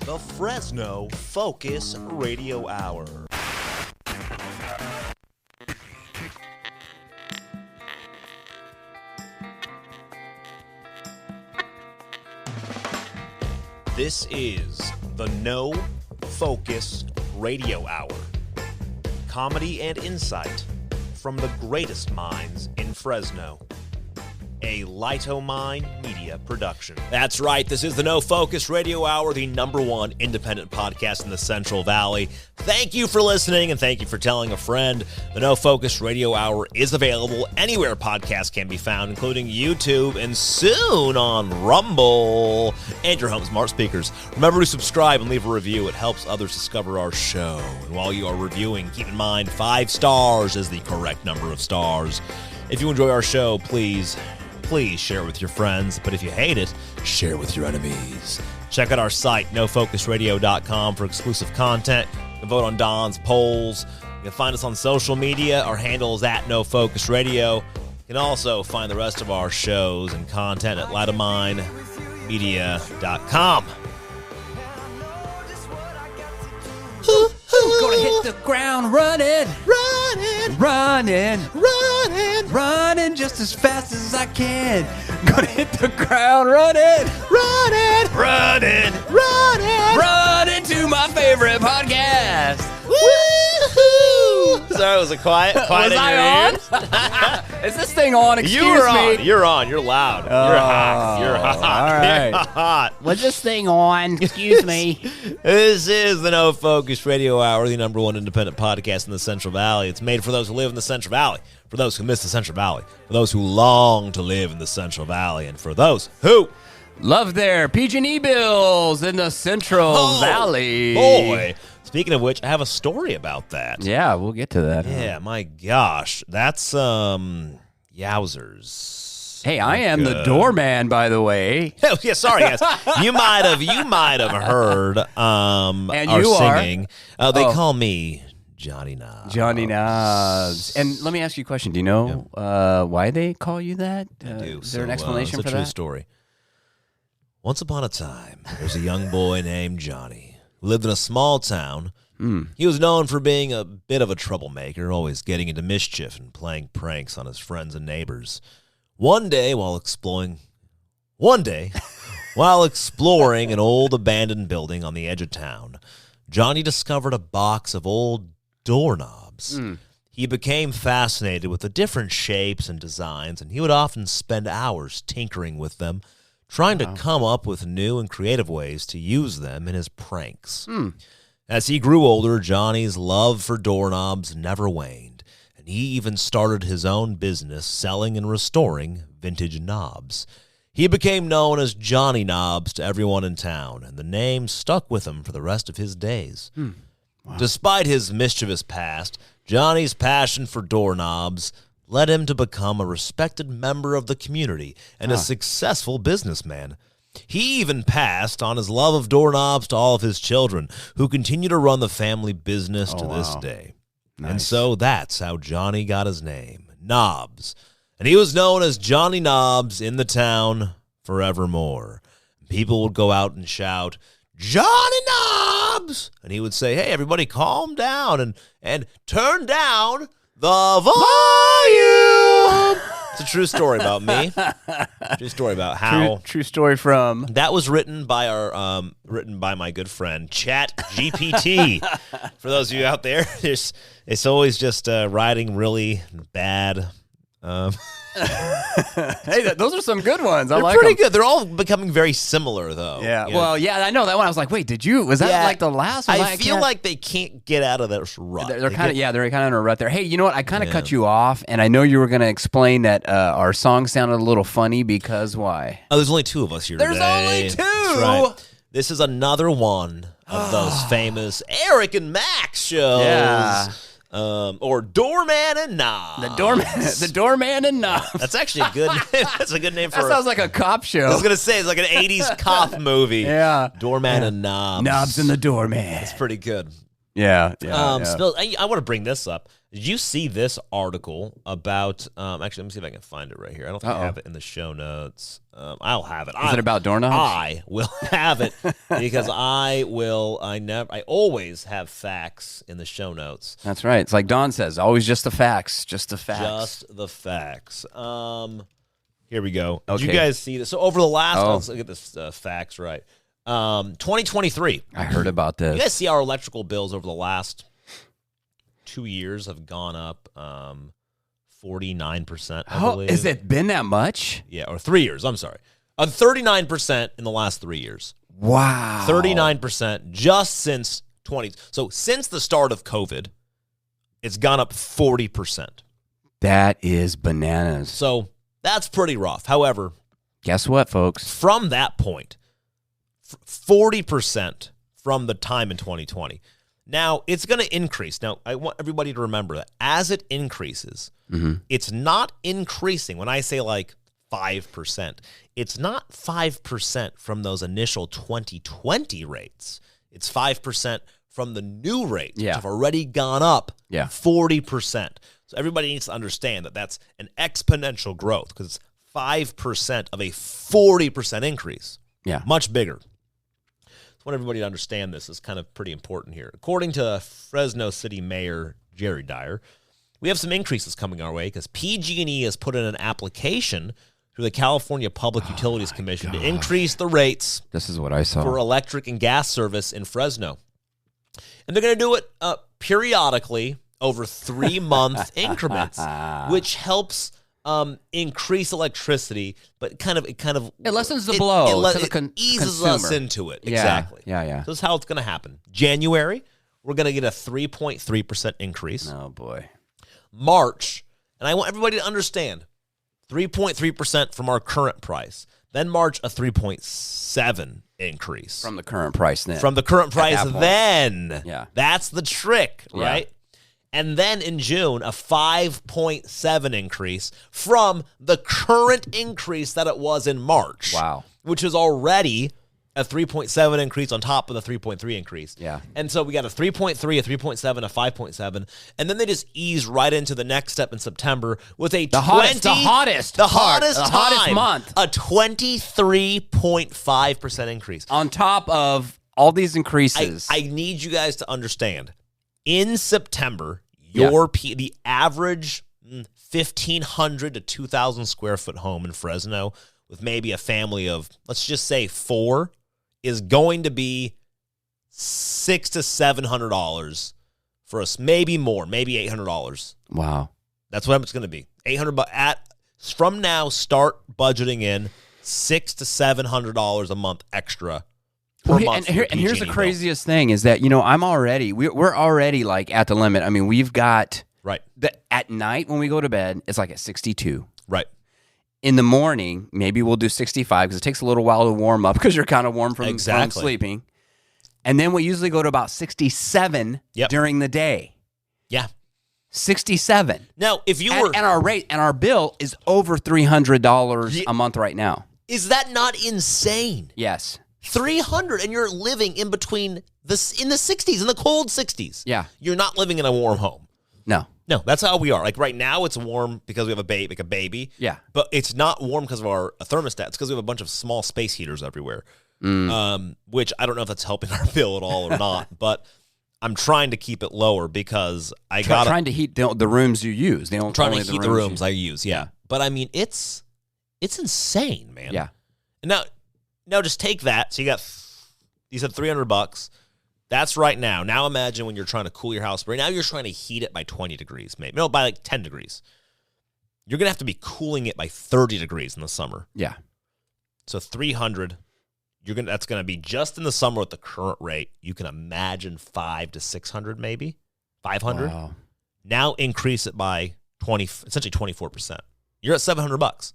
The Fresno Focus Radio Hour. This is the No Focus Radio Hour. Comedy and insight from the greatest minds in Fresno. A Lightomine Media production. That's right. This is the No Focus Radio Hour, the #1 independent podcast in the Central Valley. Thank you for listening, and thank you for telling a friend. The No Focus Radio Hour is available anywhere podcasts can be found, including YouTube and soon on Rumble and your home smart speakers. Remember to subscribe and leave a review. It helps others discover our show. And while you are reviewing, keep in mind 5 stars is the correct number of stars. If you enjoy our show, please share it with your friends. But if you hate it, share it with your enemies. Check out our site, nofocusradio.com, for exclusive content. You can vote on Don's polls. You can find us on social media. Our handle is at nofocusradio. You can also find the rest of our shows and content at lightominemedia.com. Gonna hit the ground running just as fast as I can. Gonna hit the ground running to my favorite podcast. Woohoo! Sorry, was it quiet? Quiet Was in I your on? ears? Is this thing on? Excuse You were me. on. You're on. You're loud. You're hot. You're hot. All right. You're hot. Was this thing on? Excuse me. This is the No Focus Radio Hour, the #1 independent podcast in the Central Valley. It's made for those who live in the Central Valley, for those who miss the Central Valley, for those who long to live in the Central Valley, and for those who Love their PG&E bills in the Central Valley. Boy. Speaking of which, I have a story about that. Yeah, we'll get to that. Yeah, my gosh. That's, yowzers. Hey, I am the doorman, by the way. Oh, yeah, sorry, guys. You might have heard and our you singing. They call me Johnny Knobbs. Johnny Knobbs. And let me ask you a question. Do you know why they call you that? I do. Is there an explanation for that? It's a true story. Once upon a time, there was a young boy named Johnny who lived in a small town. He was known for being a bit of a troublemaker, always getting into mischief and playing pranks on his friends and neighbors. One day, while exploring an old abandoned building on the edge of town, Johnny discovered a box of old doorknobs. He became fascinated with the different shapes and designs, and he would often spend hours tinkering with them, trying to come up with new and creative ways to use them in his pranks. As he grew older, Johnny's love for doorknobs never waned, and he even started his own business selling and restoring vintage knobs. He became known as Johnny Knobbs to everyone in town, and the name stuck with him for the rest of his days. Wow. Despite his mischievous past, Johnny's passion for doorknobs led him to become a respected member of the community and a successful businessman. He even passed on his love of doorknobs to all of his children, who continue to run the family business to this day. Nice. And so that's how Johnny got his name, Knobbs. And he was known as Johnny Knobbs in the town forevermore. People would go out and shout, "Johnny Knobbs!" And he would say, "Hey, everybody, calm down and turn down the volume." It's a true story about me. True story about how. True story from. That was written by my good friend ChatGPT. For those of you out there, it's always just writing really bad. Hey, those are some good ones. I They're like pretty them. good. They're all becoming very similar, though. Yeah. You know? Well, yeah, I know that one. I was like, wait, was that like the last one? I feel like they can't get out of this rut. They're kind of they're kind of in a rut there. Hey, you know what? I kind of cut you off, and I know you were going to explain that our song sounded a little funny because why? Oh, there's only 2 of us here There's today. only 2. That's right. This is another one of those famous Eric and Max shows. Yeah. Or Doorman and Knobbs. The doorman and Knobbs. That's actually a good name. That's a good name for That sounds like a cop show. I was going to say, it's like an 80s cop movie. Yeah. Doorman and Knobbs. Knobbs and the doorman. It's pretty good. Yeah. I want to bring this up. Did you see this article about? Actually, let me see if I can find it right here. I don't think I have it in the show notes. I'll have it. Is it about doorknobs? I will have it because I always have facts in the show notes. That's right. It's like Don says, always just the facts. Just the facts. Just the facts. Here we go. Okay. Did you guys see this? So over the last, let's get this facts right. 2023. I heard about this. You guys see our electrical bills over the last 2 years have gone up 49%, I believe. Has it been that much? Yeah, or 3 years. I'm sorry. 39% in the last 3 years. Wow. 39% just since 20. So since the start of COVID, it's gone up 40%. That is bananas. So that's pretty rough. However, guess what, folks? from that point, 40% from the time in 2020. Now, it's going to increase. Now, I want everybody to remember that as it increases, it's not increasing. When I say like 5%, it's not 5% from those initial 2020 rates. It's 5% from the new rates, which have already gone up 40%. So everybody needs to understand that that's an exponential growth because it's 5% of a 40% increase. Yeah. Much bigger. I want everybody to understand this. It's kind of pretty important here. According to Fresno City Mayor Jerry Dyer, we have some increases coming our way because PG&E has put in an application through the California Public Utilities Commission to increase the rates. This is what I saw for electric and gas service in Fresno, and they're going to do it periodically over 3-month increments, which helps increase electricity, but it lessens the blow. It eases us into it. Exactly. Yeah. So this is how it's going to happen. January, we're going to get a 3.3% increase. Oh boy. March, and I want everybody to understand, 3.3% from our current price. Then March, a 3.7 increase From the current price then. From the current price then. Yeah. That's the trick, right? Yeah. And then in June, a 5.7 increase from the current increase that it was in March. Wow. Which is already a 3.7 increase on top of the 3.3 increase. Yeah. And so we got a 3.3, a 3.7, a 5.7, and then they just ease right into the next step in September with a the hottest month. A 23.5% increase. On top of all these increases. I need you guys to understand. In September, the average 1,500 to 2,000 square foot home in Fresno with maybe a family of, let's just say 4, is going to be $600 to $700 for us, maybe more, maybe $800. Wow, that's what it's going to be. $800 from now. Start budgeting in $600 to $700 a month extra. And here's the craziest thing is that, we're already like at the limit. I mean, we've got at night when we go to bed, it's like at 62. Right. In the morning, maybe we'll do 65 because it takes a little while to warm up because you're kind of warm from sleeping. And then we usually go to about 67 during the day. Yeah. 67. Now, if you were... And our rate and our bill is over $300 a month right now. Is that not insane? Yes. 300, and you're living in between in the 60s, in the cold 60s. Yeah. You're not living in a warm home. No, that's how we are. Like right now, it's warm because we have a baby. Yeah. But it's not warm because of our thermostat. It's because we have a bunch of small space heaters everywhere, which I don't know if that's helping our bill at all or not. But I'm trying to keep it lower because trying to heat the rooms you use. I'm trying to heat the rooms I use. Yeah. But I mean, it's insane, man. Yeah. Now just take that. So you said $300. That's right now. Now imagine when you're trying to cool your house. Right now you're trying to heat it by 20 degrees, maybe. No, by like 10 degrees. You're going to have to be cooling it by 30 degrees in the summer. Yeah. So 300, that's going to be just in the summer at the current rate. You can imagine 500 to 600 maybe. 500. Wow. Now increase it by essentially 24%. You're at $700.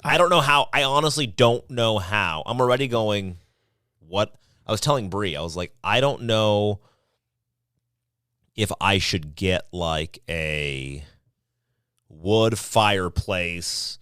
I don't know how. I honestly don't know how. I'm already going, what? I was telling Bree, I was like, I don't know if I should get like a wood fireplace,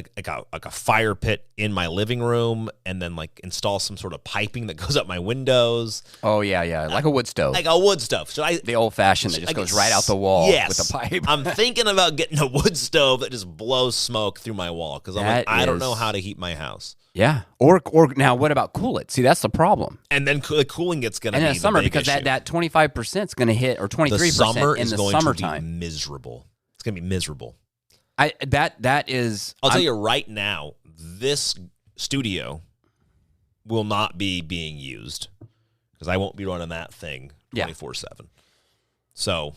like a fire pit in my living room, and then like install some sort of piping that goes up my windows. Oh yeah, like a wood stove. Like a wood stove. So the old fashioned that just goes right out the wall with a pipe. I'm thinking about getting a wood stove that just blows smoke through my wall because I don't know how to heat my house. Yeah, or now what about cool it? See, that's the problem. And then the cooling it's going to be in the summer big because issue. that 25% is going to hit, or 23% the summer in is the going summertime. To be miserable. It's going to be miserable. That is. I'll tell you right now, this studio will not be being used because I won't be running that thing 24/7. So,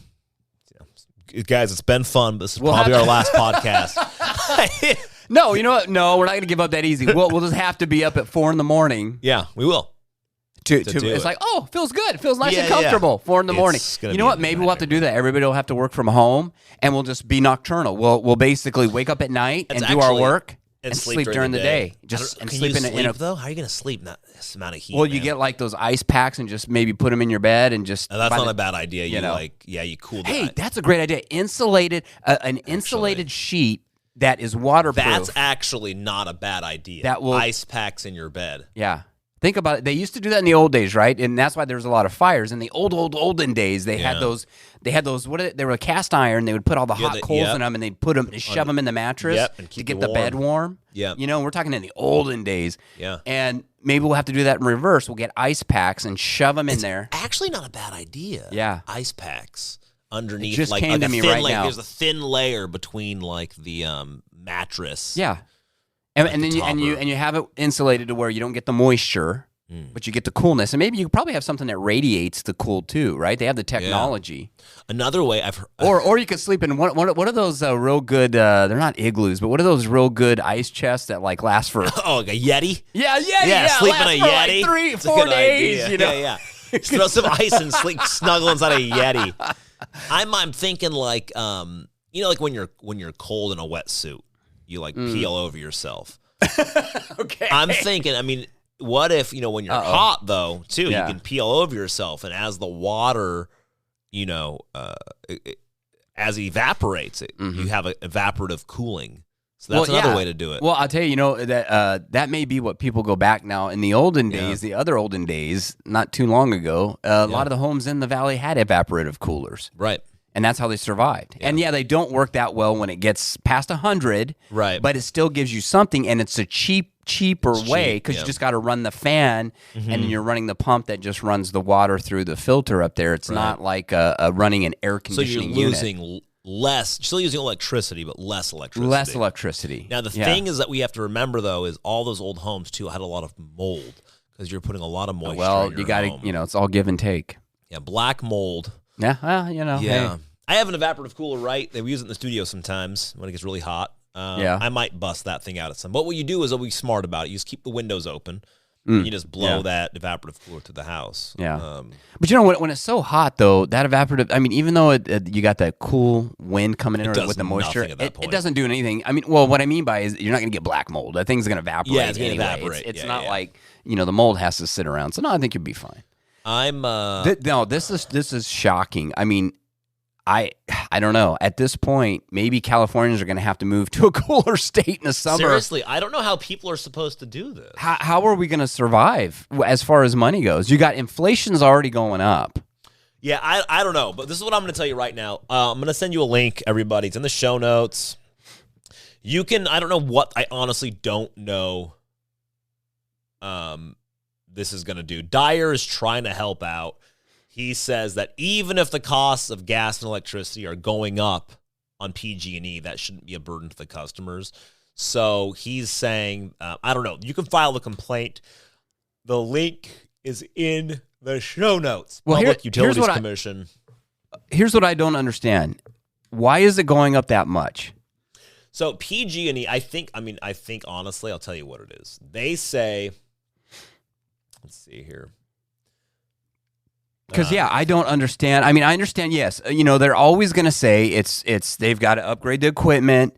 guys, it's been fun. But this is probably our last podcast. No, you know what? No, we're not going to give up that easy. We'll just have to be up at 4 a.m. Yeah, we will. It's like, feels good. It feels nice and comfortable. 4 a.m. You know what? Maybe we'll have to do that. Everybody will have to work from home, and we'll just be nocturnal. We'll basically wake up at night and do our work and sleep during the day. Sleep in a though. How are you going to sleep? Not this amount of heat. Well, you get like those ice packs and just maybe put them in your bed and just. That's not a bad idea. You cool. Hey, that's a great idea. Insulated sheet that is waterproof. That's actually not a bad idea. Ice packs in your bed. Yeah. Think about it. They used to do that in the old days, right? And that's why there was a lot of fires. In the olden days, they had those. They had those. They were cast iron. They would put all the hot coals in them, and they'd put them, shove them in the mattress to get the bed warm. Yeah, we're talking in the olden days. Yeah, and maybe we'll have to do that in reverse. We'll get ice packs and shove them in there. Actually, not a bad idea. Yeah, ice packs underneath. It just came to me right now. There's a thin layer between like the mattress. Yeah. And then you have it insulated to where you don't get the moisture, but you get the coolness. And maybe you probably have something that radiates the cool too, right? They have the technology. Yeah. Another way I've heard, or you could sleep in one of those real good. They're not igloos, but what are those real good ice chests that like last for? Like a Yeti. Yeah. Sleep in a Yeti. Like 3-4 days. Idea. Yeah. Throw some ice and sleep, snuggle inside a Yeti. I'm thinking like like when you're cold in a wetsuit. You like peel over yourself. Okay. I'm thinking, what if, when you're hot though, too, you can peel over yourself, and as the water, as it evaporates, you have an evaporative cooling. So that's another way to do it. Well, I'll tell you, that may be what people go back now. In the olden days, the other olden days, not too long ago, a lot of the homes in the valley had evaporative coolers. Right. And that's how they survived. Yeah. And they don't work that well when it gets past 100. Right. But it still gives you something, and it's a cheaper way because you just got to run the fan, and then you're running the pump that just runs the water through the filter up there. It's not like running an air conditioning unit. So you're losing less, still using electricity, but less electricity. Less electricity. Now, the thing is that we have to remember, though, is all those old homes, too, had a lot of mold because you're putting a lot of moisture in your home. Well, you got to, it's all give and take. Yeah, black mold. Yeah, well, Yeah. Hey. I have an evaporative cooler, right? We use it in the studio sometimes when it gets really hot. I might bust that thing out at some. But what you do is always smart about it. You just keep the windows open. And you just blow that evaporative cooler to the house. Yeah. But when it's so hot, though, that evaporative, even though you got that cool wind coming in with the moisture, it doesn't do anything. What I mean by is you're not going to get black mold. That thing's going to evaporate. Yeah, it's going to evaporate. It's not like, the mold has to sit around. So, no, I think you'll be fine. This is shocking. I don't know. At this point, maybe Californians are going to have to move to a cooler state in the summer. Seriously, I don't know how people are supposed to do this. How are we going to survive as far as money goes? You got inflation's already going up. Yeah, I don't know, but this is what I'm going to tell you right now. I'm going to send you a link, everybody. It's in the show notes. You can, I don't know what, I honestly don't know this is going to do. Dyer is trying to help out. He says that even if the costs of gas and electricity are going up on PG&E, that shouldn't be a burden to the customers. So he's saying, I don't know, you can file a complaint. The link is in the show notes. Well, Public Utilities Commission. Here's what I don't understand. Why is it going up that much? So PG&E, I think honestly, I'll tell you what it is. They say, let's see here. Because I don't understand. I understand. Yes, they're always going to say it's they've got to upgrade the equipment.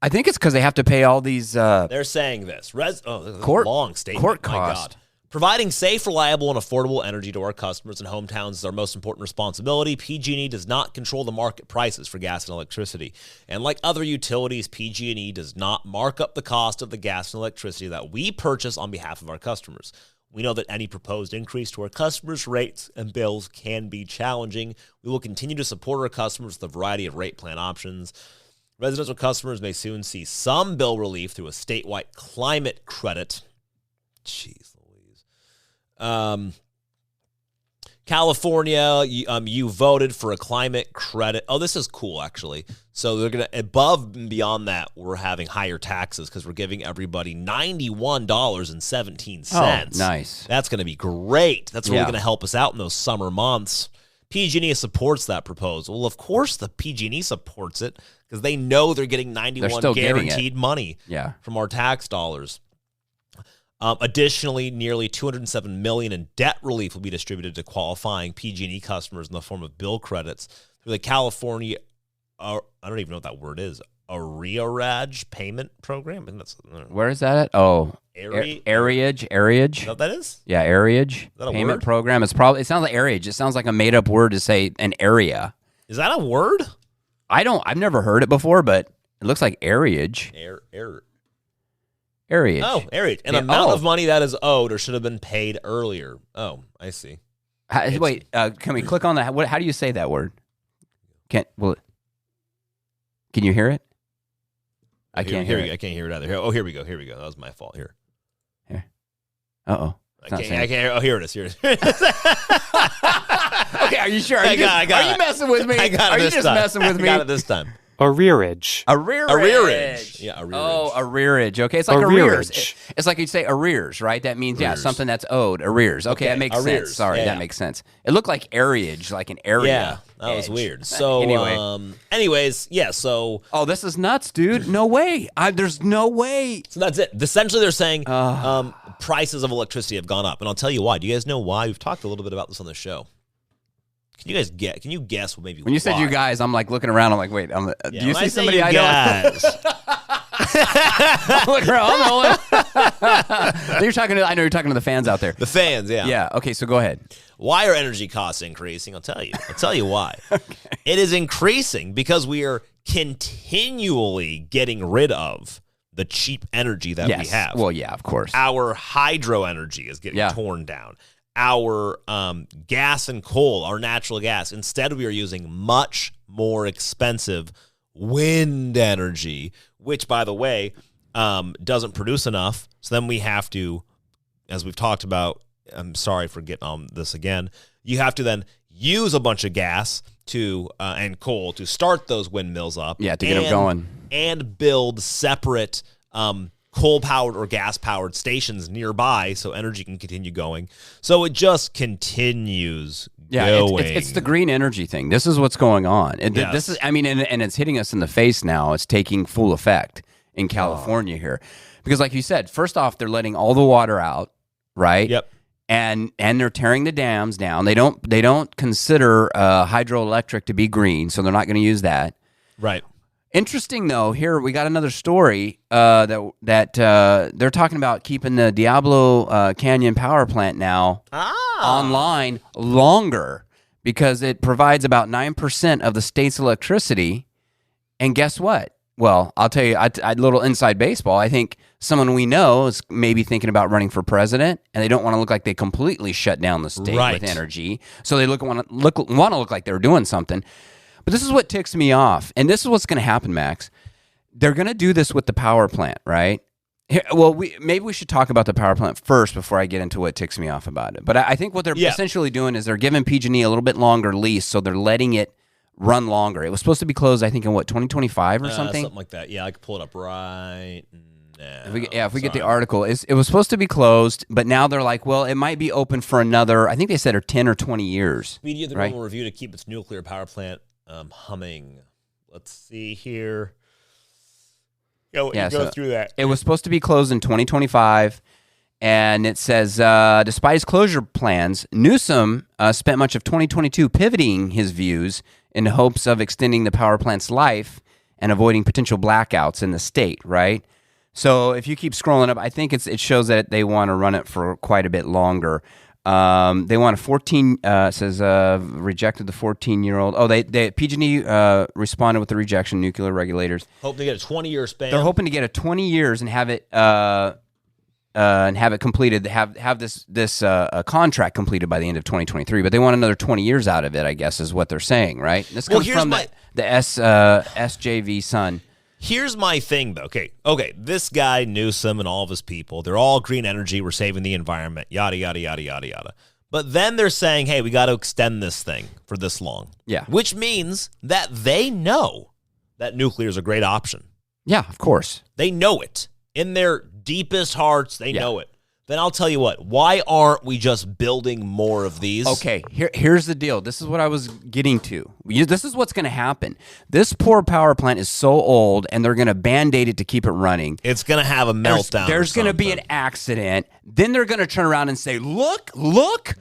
I think it's because they have to pay all these. They're saying this. Long statement. Court My cost. God. Providing safe, reliable, and affordable energy to our customers and hometowns is our most important responsibility. PG&E does not control the market prices for gas and electricity. And like other utilities, PG&E does not mark up the cost of the gas and electricity that we purchase on behalf of our customers. We know that any proposed increase to our customers' rates and bills can be challenging. We will continue to support our customers with a variety of rate plan options. Residential customers may soon see some bill relief through a statewide climate credit. Jeez. California, you voted for a climate credit. Oh, this is cool, actually. So they're going to, above and beyond that, we're having higher taxes because we're giving everybody $91.17. Oh, nice. That's going to be great. That's really going to help us out in those summer months. PG&E supports that proposal. Well, of course the PG&E supports it because they know they're getting 91 guaranteed money from our tax dollars. Additionally, nearly $207 million in debt relief will be distributed to qualifying PG&E customers in the form of bill credits through the California, I don't even know what that word is, arrearage payment program. And where is that at? Oh, arrearage. Is that what that is? Yeah, arrearage. Is that a payment word? Program. It sounds like arrearage. It sounds like a made up word to say an area. Is that a word? I've never heard it before, but it looks like arrearage. Arrearage. Oh, arrearage. An amount of money that is owed or should have been paid earlier. Oh, I see. Wait, can we click on that? How do you say that word? Can you hear it? I can't hear it. I can't hear it either. Here we go. That was my fault. Here. Uh-oh. I can't hear. Oh, here it is. Okay, are you sure? Are you messing with me? I got it. Are you just messing with me? I got it this time. Arrearage. Yeah, arrearage. Oh, arrearage. Okay, it's like arrears. It's like you'd say arrears, right? That means, something that's owed. Arrears. Okay, that makes sense. Sorry, that makes sense. It looked like areage, like an area. Yeah, that was weird. So, anyways, so... Oh, this is nuts, dude. No way. There's no way. So that's it. Essentially, they're saying prices of electricity have gone up. And I'll tell you why. Do you guys know why? We've talked a little bit about this on the show. Can you guess what maybe? When you said you guys, I'm like looking around. I'm like, wait, do you see somebody I know? I'm looking around. You're talking to. I know you're talking to the fans out there. The fans, yeah. Yeah. Okay, so go ahead. Why are energy costs increasing? I'll tell you. Why. Okay. It is increasing because we are continually getting rid of the cheap energy that we have. Well, yeah, of course. Our hydro energy is getting torn down. Our gas and coal, our natural gas. Instead, we are using much more expensive wind energy, which, by the way, doesn't produce enough. So then we have to, as we've talked about, I'm sorry for getting on this again, you have to then use a bunch of gas and coal to start those windmills up. Yeah, to get them going. And build separate coal-powered or gas-powered stations nearby so energy can continue going. So it just continues going. It's the green energy thing. This is what's going on. And this is, and it's hitting us in the face now. It's taking full effect in California here. Because like you said, first off, they're letting all the water out, right? Yep. And they're tearing the dams down. They don't consider hydroelectric to be green, so they're not going to use that. Right. Interesting, though, here we got another story that they're talking about keeping the Diablo Canyon power plant now online longer because it provides about 9% of the state's electricity. And guess what? Well, I'll tell you, a little inside baseball. I think someone we know is maybe thinking about running for president, and they don't want to look like they completely shut down the state with energy. So they want to look like they're doing something. But this is what ticks me off, and this is what's going to happen, Max. They're going to do this with the power plant, right? Well, maybe we should talk about the power plant first before I get into what ticks me off about it. But I think what they're essentially doing is they're giving PG&E a little bit longer lease, so they're letting it run longer. It was supposed to be closed, I think, in 2025 or something? Something like that. Yeah, I could pull it up right now. If we get the article. It was supposed to be closed, but now they're like, well, it might be open for another, I think they said, 10 or 20 years. Media the normal review to keep its nuclear power plant humming. Let's see here. Go through that. It was supposed to be closed in 2025, and it says, despite his closure plans, Newsom spent much of 2022 pivoting his views in hopes of extending the power plant's life and avoiding potential blackouts in the state, right? So if you keep scrolling up, I think it shows that they want to run it for quite a bit longer. They want a 14. Says rejected the 14-year-old. Oh, they PG&E responded with the rejection. Nuclear regulators hope to get a 20-year span. They're hoping to get a 20 years and have it completed. Have this contract completed by the end of 2023. But they want another 20 years out of it, I guess, is what they're saying, right? This comes from the SJV Sun. Here's my thing, though. Okay, this guy, Newsom, and all of his people, they're all green energy, we're saving the environment, yada, yada, yada, yada, yada. But then they're saying, hey, we got to extend this thing for this long. Yeah. Which means that they know that nuclear is a great option. Yeah, of course. They know it. In their deepest hearts, they know it. Then I'll tell you what, why aren't we just building more of these? Okay, here's the deal. This is what I was getting to. This is what's going to happen. This poor power plant is so old, and they're going to Band-Aid it to keep it running. It's going to have a meltdown. There's going to be an accident. Then they're going to turn around and say, look,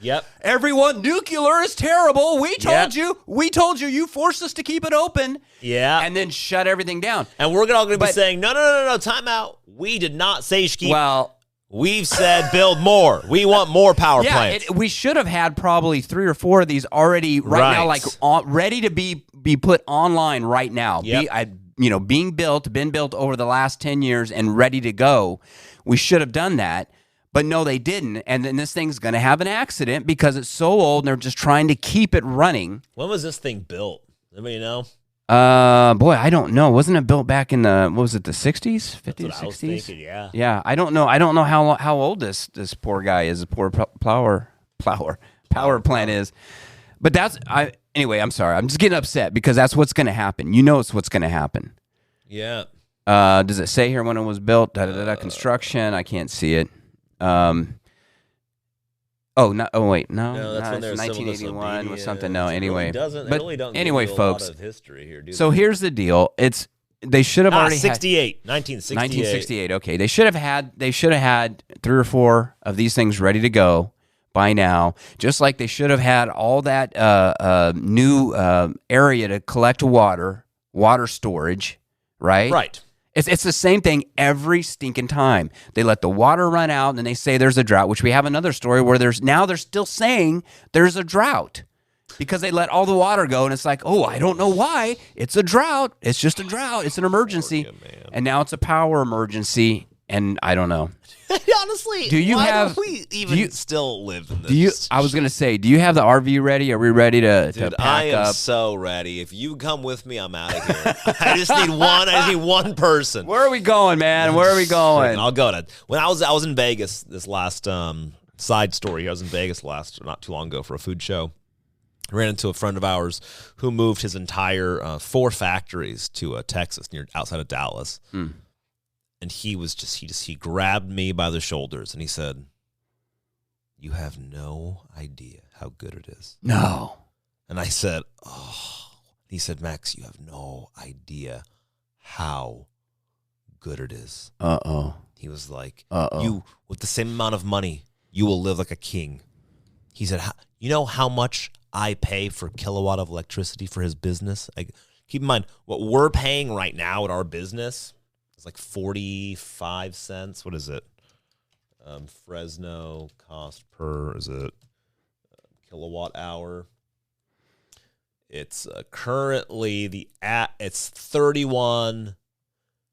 yep, everyone, nuclear is terrible. We told you, you forced us to keep it open. Yeah. And then shut everything down. And we're all going to be saying, no, time out. We did not say keep. Well, we've said build more. We want more power plants. We should have had probably 3 or 4 of these already now, like ready to be put online right now. Yep. Been built over the last 10 years and ready to go. We should have done that, but no, they didn't. And then this thing's going to have an accident because it's so old and they're just trying to keep it running. When was this thing built? Anybody know? Boy, I don't know. Wasn't it built back in the 60s, 50s, 60s? I was thinking, yeah. Yeah, I don't know. I don't know how old this poor guy is. The poor power plant is. But anyway, I'm sorry. I'm just getting upset because that's what's going to happen. It's what's going to happen. Yeah. Does it say here when it was built? Construction. I can't see it. Wait, no, that's when it's 1981 was something. No, anyway, really doesn't anyway, give you folks. a lot of history here, so here's the deal. They should have already 1968. Okay, they should have had 3 or 4 of these things ready to go by now. Just like they should have had all that new area to collect water storage, right? Right. It's the same thing every stinking time. They let the water run out, and then they say there's a drought, which we have another story where they're still saying there's a drought because they let all the water go, and it's like, oh, I don't know why. It's a drought. It's just a drought. It's an emergency. And now it's a power emergency, and I don't know. Honestly, don't we even still live in this? I was going to say, do you have the RV ready? Are we ready to pack I am up? so ready. If you come with me, I'm out of here. I just need one person. Where are we going, man? Where are we going? I'll go to. When I was in Vegas, this last side story. I was in Vegas not too long ago for a food show. I ran into a friend of ours who moved his entire 4 factories to Texas, outside of Dallas. And he grabbed me by the shoulders and he said, "You have no idea how good it is." No. And I said, "Oh." He said, "Max, you have no idea how good it is." Uh-oh. He was like, Uh-oh. "You, with the same amount of money, you will live like a king." He said, "You know how much I pay for kilowatt of electricity for his business?" Keep in mind, what we're paying right now at our business, like 45 cents. What is it? Fresno cost per, is it kilowatt hour? It's currently it's 31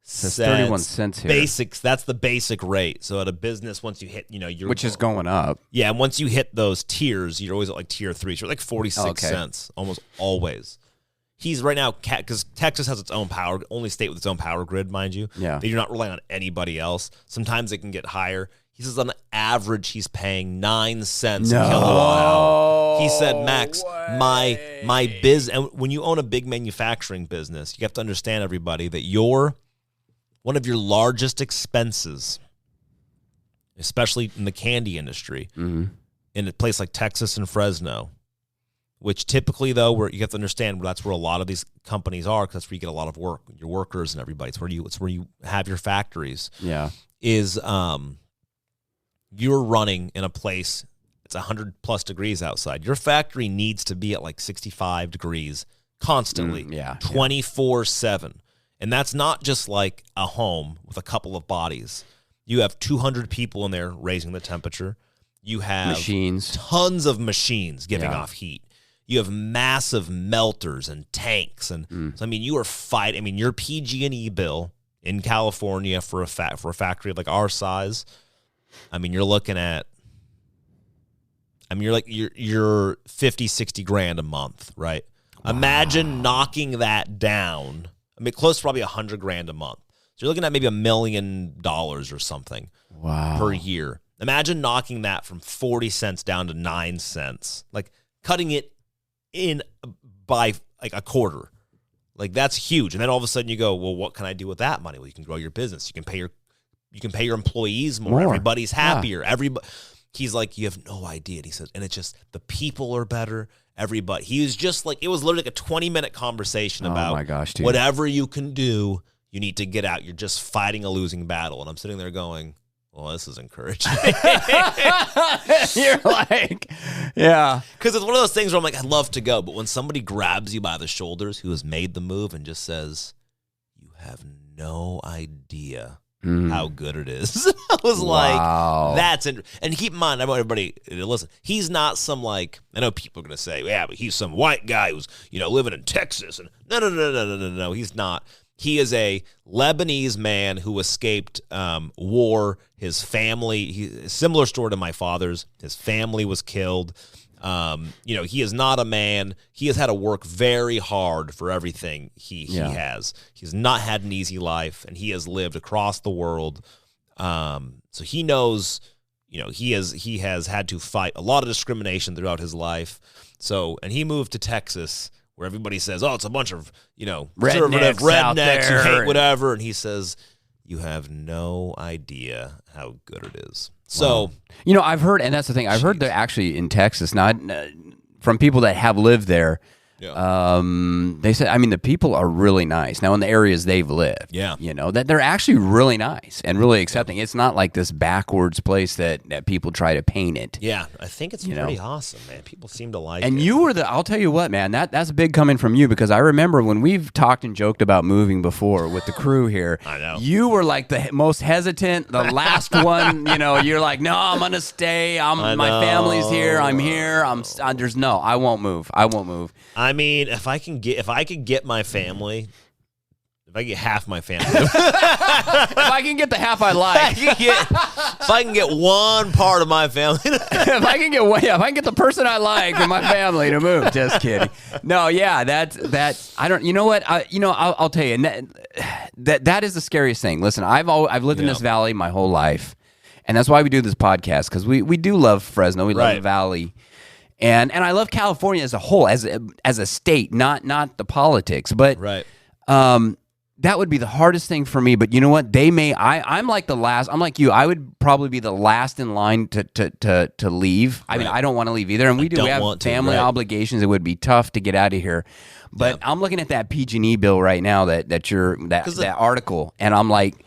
cents. 31 cents here. Basics. That's the basic rate. So at a business, once you hit, which is going up. Yeah, and once you hit those tiers, you're always at like tier 3. So you're like 46 cents, almost always. He's right now, because Texas has its own power, only state with its own power grid, mind you. Yeah. You're not relying on anybody else. Sometimes it can get higher. He says on average he's paying 9 cents a kilowatt hour. He said, "Max, my biz," and when you own a big manufacturing business, you have to understand, everybody, that one of your largest expenses, especially in the candy industry, in a place like Texas and Fresno, which typically, though, where you have to understand that's where a lot of these companies are, because that's where you get a lot of work, your workers and everybody. It's where you have your factories. Yeah, is you're running in a place it's 100+ degrees outside. Your factory needs to be at like 65 degrees constantly, 24/7. And that's not just like a home with a couple of bodies. You have 200 people in there raising the temperature. You have machines, tons of machines giving off heat. You have massive melters and tanks. And so, I mean, you are fighting. I mean, your PG&E bill in California for a factory of like our size, I mean, you're looking at, I mean, you're 50, 60 grand a month, right? Wow. Imagine knocking that down. I mean, close to probably 100 grand a month. So you're looking at maybe $1 million or something per year. Imagine knocking that from 40 cents down to 9 cents, like cutting it in by like a quarter. Like that's huge. And then all of a sudden you go, well, what can I do with that money? Well, you can grow your business. You can pay your employees more. Everybody's happier. Everybody. He's like, you have no idea. And he says, and it's just the people are better. Everybody. He was just like, it was literally like a 20-minute conversation about my gosh, dude. Whatever you can do, you need to get out. You're just fighting a losing battle. And I'm sitting there going, well, this is encouraging. You're like, yeah. Because it's one of those things where I'm like, I'd love to go. But when somebody grabs you by the shoulders who has made the move and just says, you have no idea how good it is. I was like, that's and keep in mind, I want everybody to listen. He's not some like, I know people are going to say, yeah, but he's some white guy who's, living in Texas. And no, he's not. He is a Lebanese man who escaped war. His family, similar story to my father's. His family was killed. He is not a man. He has had to work very hard for everything he has. He's not had an easy life, and he has lived across the world. So he knows, he has had to fight a lot of discrimination throughout his life. So, and he moved to Texas, where everybody says, oh, it's a bunch of, conservative rednecks who hate whatever. And he says, you have no idea how good it is. So, I've heard, and that's the thing, I've heard that actually in Texas, not from people that have lived there, they said, I mean, the people are really nice. Now, in the areas they've lived, that they're actually really nice and really accepting. It's not like this backwards place that people try to paint it. Yeah, I think it's pretty awesome, man. People seem to like it. And you were I'll tell you what, man, that's big coming from you, because I remember when we've talked and joked about moving before with the crew here, I know. You were like the most hesitant, the last one, you're like, no, I'm going to stay. My family's here. I'm here. I won't move. I mean, if I could get my family, if I get half my family, if I can get the half I like, if I can get one part of my family, if I can get the person I like in my family to move. Just kidding. No, yeah, that's I don't. You know what? I'll tell you that is the scariest thing. Listen, I've lived in this valley my whole life, and that's why we do this podcast, because we do love Fresno. We love the valley. And I love California as a whole, as a state, not the politics. But that would be the hardest thing for me. But you know what? I'm like the last. I'm like you. I would probably be the last in line to leave. I mean, I don't want to leave either. And we have family obligations. It would be tough to get out of here. But I'm looking at that PG&E bill right now, that article, and I'm like,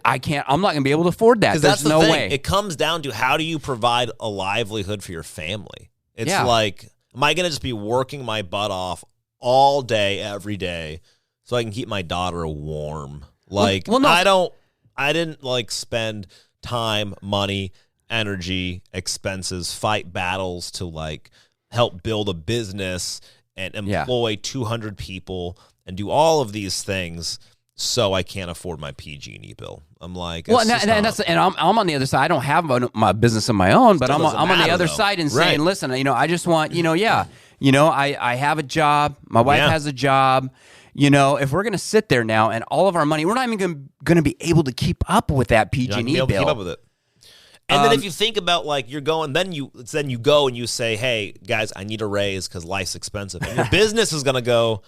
I'm not going to be able to afford that. There's no way. It comes down to, how do you provide a livelihood for your family? It's like, am I going to just be working my butt off all day, every day, so I can keep my daughter warm? Like, no. I didn't like spend time, money, energy, expenses, fight battles to like help build a business and employ 200 people and do all of these things, so I can't afford my PG&E bill. I'm like, I'm on the other side. I don't have my business of my own, but I'm on the other side and saying, listen, I just want, I have a job. My wife has a job. If we're going to sit there now and all of our money, we're not even going to be able to keep up with that PG&E bill. Keep up with it. And then if you think about like you're going, then you go and you say, hey guys, I need a raise because life's expensive. And your business is going to go,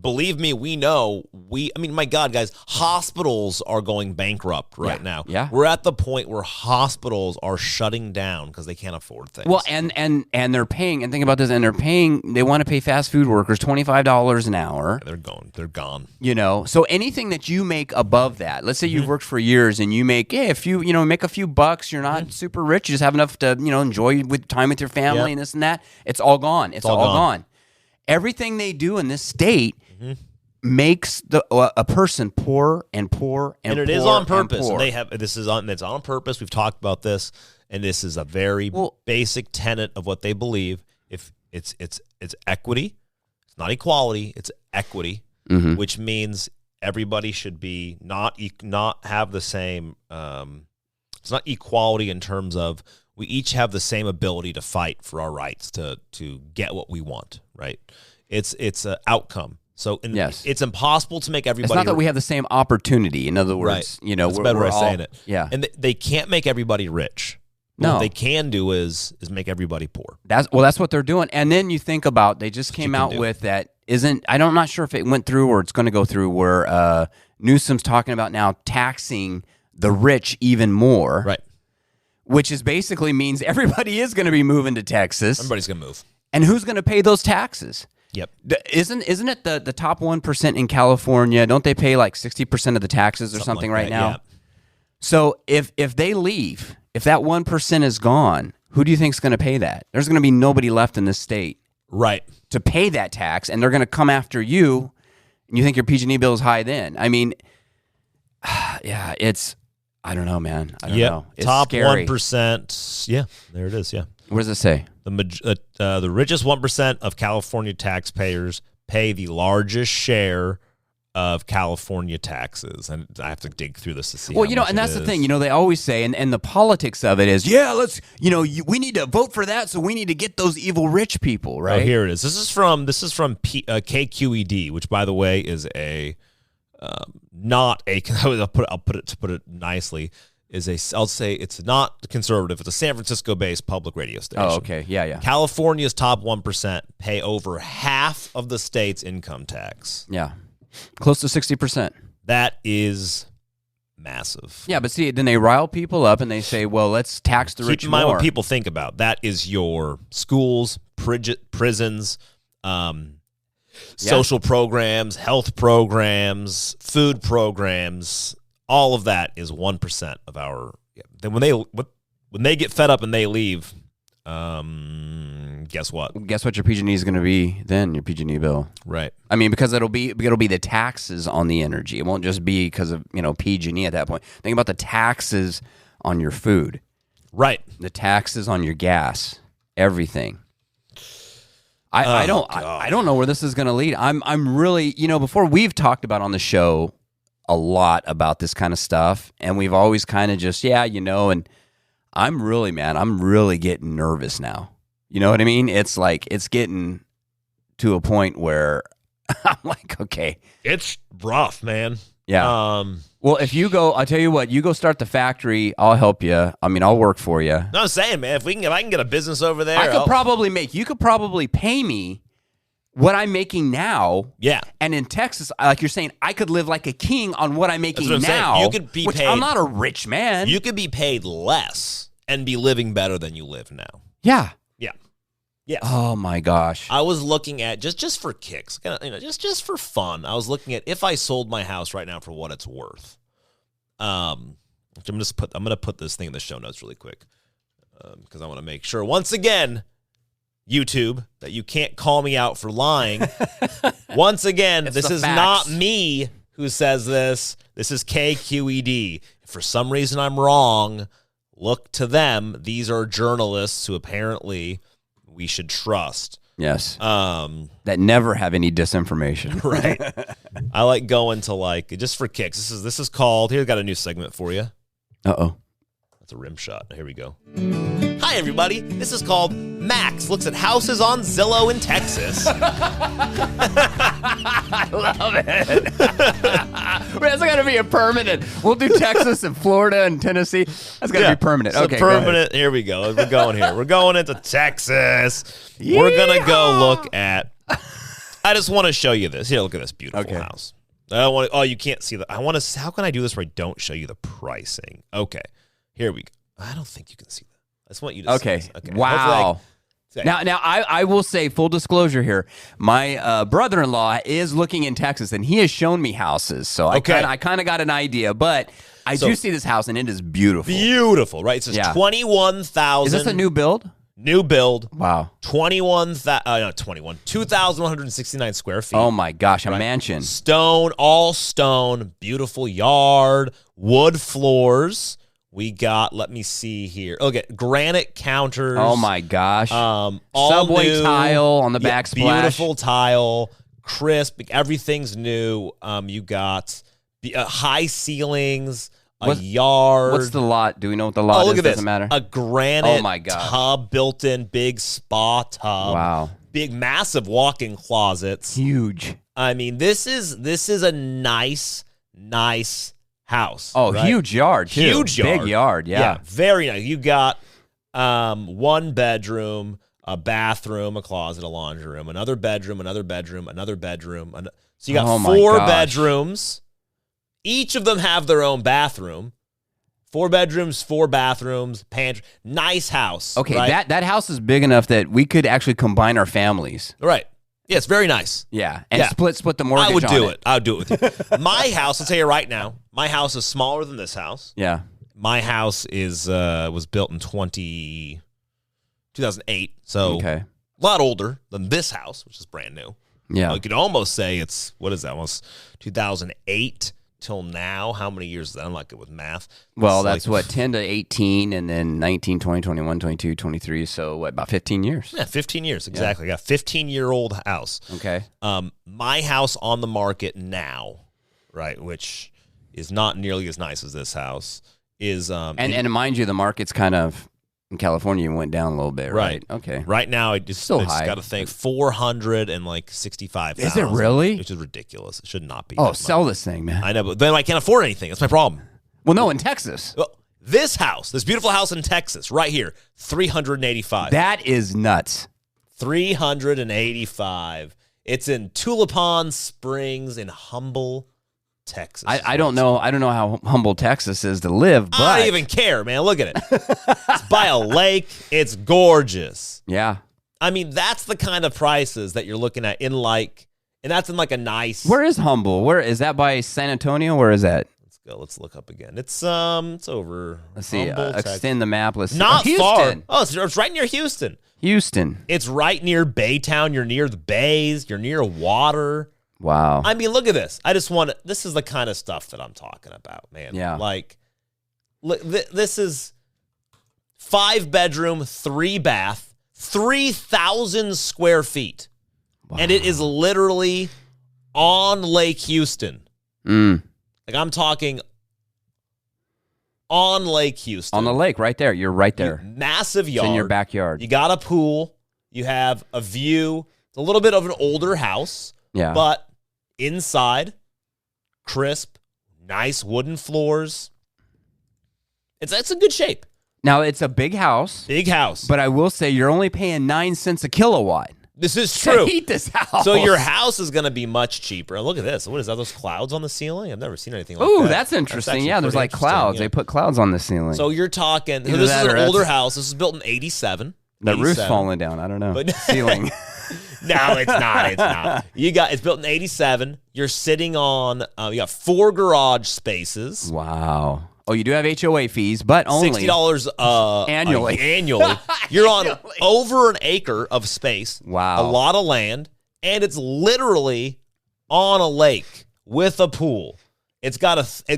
believe me, we know. I mean, my God, guys, hospitals are going bankrupt right now. Yeah. We're at the point where hospitals are shutting down because they can't afford things. Well, and they're paying, and think about this, they want to pay fast food workers $25 an hour. Yeah, they're gone. So anything that you make above that, let's say you've worked for years and you make make a few bucks, you're not super rich, you just have enough to, enjoy time with your family and this and that, it's all gone. It's all gone. Everything they do in this state makes a person poor and poor and it poor is on purpose. And poor. It's on purpose. We've talked about this, and this is a very basic tenet of what they believe. If it's equity, it's not equality, it's equity, which means everybody should be not have the same. It's not equality in terms of we each have the same ability to fight for our rights to get what we want. Right? It's an outcome. So it's impossible to make everybody. It's not that we have the same opportunity. In other words, right. That's a better way of saying it. Yeah, and they can't make everybody rich. No, what they can do is make everybody poor. That's what they're doing. And then you think about they just came out with that. I'm not sure if it went through or it's going to go through. Where Newsom's talking about now taxing the rich even more, right? Which is basically means everybody is going to be moving to Texas. Everybody's going to move, and who's going to pay those taxes? Yep. Isn't it the top 1% in California? Don't they pay like 60% of the taxes or something like right now? Yeah. So if they leave, if that 1% is gone, who do you think is going to pay that? There's going to be nobody left in this state, right, to pay that tax, and they're going to come after you. And you think your PG&E bill is high then? I mean, yeah, I don't know, man. I don't know. It's top scary. 1%. Yeah, there it is. Yeah. What does it say? The richest 1% of California taxpayers pay the largest share of California taxes, and I have to dig through this to see. Well, and that's the thing. They always say, and the politics of it is, let's, we need to vote for that, so we need to get those evil rich people, right? Oh, here it is. This is from KQED, which, by the way, is a not a. I'll put it nicely. I'll say it's not conservative. It's a San Francisco-based public radio station. Oh, okay. Yeah. California's top 1% pay over half of the state's income tax. Yeah. Close to 60%. That is massive. Yeah, but see, then they rile people up and they say, well, let's tax the rich more. Keep in mind what people think about. That is your schools, prisons, social programs, health programs, food programs. All of that is 1% of our. Yeah. Then when they get fed up and they leave, guess what? Guess what your PG&E is going to be then? Your PG&E bill, right? I mean, because it'll be the taxes on the energy. It won't just be because of PG&E at that point. Think about the taxes on your food, right? The taxes on your gas, everything. I don't know where this is going to lead. I'm really before we've talked about on the show a lot about this kind of stuff, and we've always kind of just and I'm really getting nervous now. You know what I mean? It's like it's getting to a point where I'm like, okay, it's rough, man. Yeah. Well, if you go, I'll tell you what, you go start the factory. I'll help you. I mean, I'll work for you. No, I'm saying, man, if I can get a business over there, you could probably pay me what I'm making now. Yeah. And in Texas, like you're saying, I could live like a king on what I'm making now. You could be paid. I'm not a rich man. You could be paid less and be living better than you live now. Yeah. Yeah. Yes. Oh my gosh. I was looking at just for kicks, just for fun. I was looking at if I sold my house right now for what it's worth. I'm gonna put this thing in the show notes really quick because I want to make sure once again, YouTube, that you can't call me out for lying. Once again, this is not me who says this. This is KQED. If for some reason I'm wrong, look to them. These are journalists who apparently we should trust. Yes. That never have any disinformation. Right. I like going to just for kicks. This is called, here's got a new segment for you. Uh-oh. That's a rim shot. Here we go. Hi, everybody. This is called Max Looks at Houses on Zillow in Texas. I love it. That's got to be a permanent. We'll do Texas and Florida and Tennessee. That's got to be permanent. Okay, permanent. Here we go. We're going here. We're going into Texas. Yeehaw! We're going to go look at. I just want to show you this. Here, look at this beautiful house. You can't see that. How can I do this where I don't show you the pricing? Okay. Here we go. I don't think you can see that. I just want you to see this. Okay. Wow. Now, I will say, full disclosure here, my brother-in-law is looking in Texas, and he has shown me houses, so I kind of got an idea, but I do see this house, and it is beautiful. Beautiful, right? It says 21,000. Is this a new build? New build. Wow. 2,169 square feet. Oh, my gosh. A mansion. Stone, all stone. Beautiful yard. Wood floors. We got, let me see here. Okay, granite counters. Oh, my gosh. All Subway new, tile on the backsplash. Beautiful tile. Crisp. Everything's new. You got high ceilings. Yard. What's the lot? Do we know what the lot is? Look at this. Doesn't matter. A granite tub built in, big spa tub. Wow. Big, massive walk-in closets. Huge. I mean, this is a nice house. Oh, right? Huge yard, too. Huge yard. Big yard, yeah. Very nice. You got one bedroom, a bathroom, a closet, a laundry room, another bedroom, another bedroom, another bedroom. So you got 4 bedrooms. Each of them have their own bathroom. 4 bedrooms, 4 bathrooms, pantry. Nice house. Okay, right? that house is big enough that we could actually combine our families. Right. Yeah, it's very nice. Yeah, and split the mortgage. I would do it. I would do it with you. My house, I'll tell you right now, my house is smaller than this house. Yeah. My house was built in 2008, so a lot older than this house, which is brand new. Yeah. You could almost say it's, what is that, almost 2008 till now. How many years is that? I'm not good with math. Well, that's like, 10 to 18, and then 19, 20, 21, 22, 23, so about 15 years? Yeah, 15 years, exactly. Yeah. I got a 15-year-old house. Okay. My house on the market now, right, which is not nearly as nice as this house, is... and mind you, the market's kind of... In California, it went down a little bit, right? Okay. Right now, it's still high. Got to think 465,000. Is it really? Which is ridiculous. It should not be. Oh, sell this thing, man. I know, but then I can't afford anything. That's my problem. Well, no, in Texas. Well, this beautiful house in Texas, right here, 385. That is nuts. 385. It's in Tulipan Springs in Humble, Texas. I don't know. I don't know how humble Texas is to live, but I don't even care, man. Look at it. It's by a lake. It's gorgeous. Yeah. I mean, that's the kind of prices that you're looking at and that's in like a nice. Where is Humble? Where is that, by San Antonio? Where is that? Let's go. Let's look up again. It's over. Let's see. Extend the map. Let's see. Not far. Oh, it's right near Houston. Houston. It's right near Baytown. You're near the bays. You're near water. Wow. I mean, look at this. This is the kind of stuff that I'm talking about, man. Yeah. Like, look, this is 5-bedroom, 3-bath, 3,000 square feet. Wow. And it is literally on Lake Houston. Like, I'm talking on Lake Houston. On the lake, right there. You're right there. Massive yard. It's in your backyard. You got a pool. You have a view. It's a little bit of an older house. Yeah. But inside, crisp, nice wooden floors. It's in good shape. Now, it's a big house. Big house. But I will say you're only paying 9 cents a kilowatt. This is true. To heat this house. So your house is going to be much cheaper. Look at this. What is that? Those clouds on the ceiling? I've never seen anything like that. Ooh, that's interesting. Yeah, there's like clouds. Yeah. They put clouds on the ceiling. So you're talking, this is an older house. This is built in 87. The roof's falling down. I don't know. But ceiling. No, it's not. It's not. It's built in 87. You're sitting on, you got 4 garage spaces. Wow. Oh, you do have HOA fees, but only $60 annually. Annually. You're on over an acre of space. Wow. A lot of land, and it's literally on a lake with a pool. It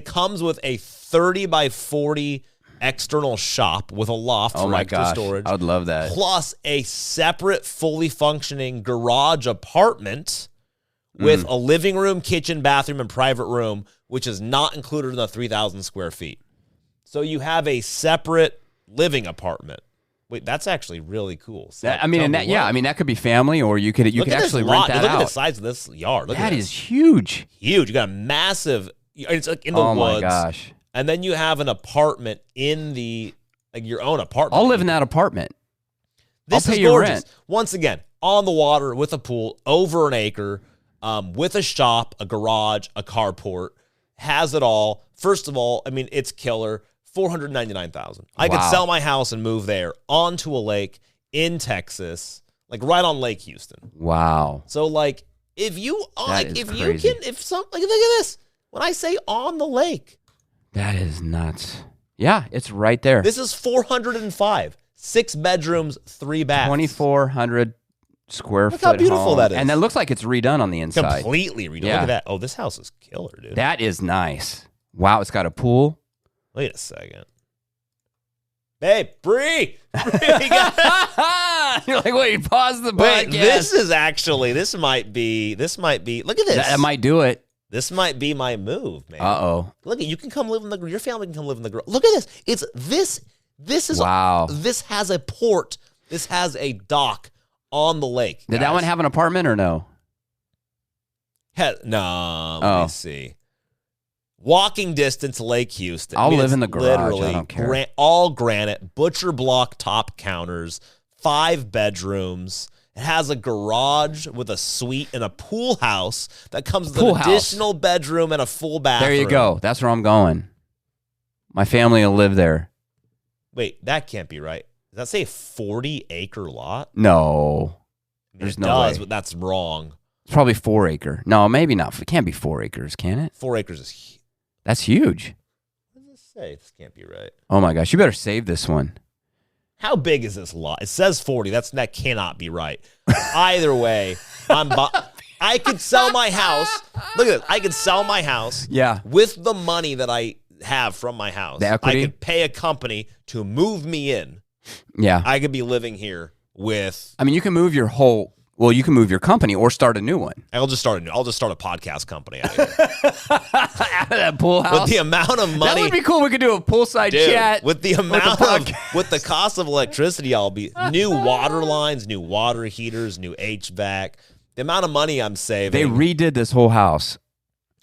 comes with a 30 by 40 external shop with a loft for extra storage. I would love that. Plus a separate, fully functioning garage apartment with a living room, kitchen, bathroom, and private room, which is not included in the 3,000 square feet. So you have a separate living apartment. Wait, that's actually really cool. So that could be family, or you could actually rent that out. Look at the size of this yard. That is huge. Huge. You got a massive. It's like in the woods. Oh my gosh. And then you have an apartment in your own apartment. I'll live in that apartment. This is gorgeous. Rent. Once again, on the water with a pool, over an acre, with a shop, a garage, a carport, has it all. First of all, I mean, it's killer. $499,000. I could sell my house and move there onto a lake in Texas, like right on Lake Houston. Wow. So if you look at this. When I say on the lake, that is nuts. Yeah, it's right there. This is 405. 6 bedrooms, 3 baths. 2,400 square Look foot how beautiful home. that is. And that looks like it's redone on the inside. Completely redone. Yeah. Look at that. Oh, this house is killer, dude. That is nice. Wow, it's got a pool. Wait a second. Hey, Bree! You're like, wait, pause the podcast. Wait, this might be, look at this. That might do it. This might be my move, man. Uh-oh. Look, you can come live in your family can come live in the garage. Look at this. This is, wow. This has a port. This has a dock on the lake. Did that one have an apartment or no? Let me see. Walking distance, Lake Houston. I'll live in the garage. I don't care. All granite, butcher block top counters, 5 bedrooms. It has a garage with a suite and a pool house that comes with an additional bedroom and a full bathroom. There you go. That's where I'm going. My family will live there. Wait, that can't be right. Does that say 40-acre lot? No. There's no way. But that's wrong. It's probably 4 acre. No, maybe not. It can't be 4 acres, can it? 4 acres is huge. That's huge. What does it say? This can't be right. Oh my gosh, you better save this one. How big is this lot? It says 40. That cannot be right. Either way, I could sell my house. Look at this. I could sell my house. Yeah. With the money that I have from my house. The equity? I could pay a company to move me in. Yeah. I could be living here with. I mean, you can move your whole. Well, you can move your company or start a new one. I'll just start a podcast company out of out of that pool house. With the amount of money, that would be cool. We could do a poolside chat. With the with the cost of electricity, I'll be new water lines, new water heaters, new HVAC. The amount of money I'm saving. They redid this whole house.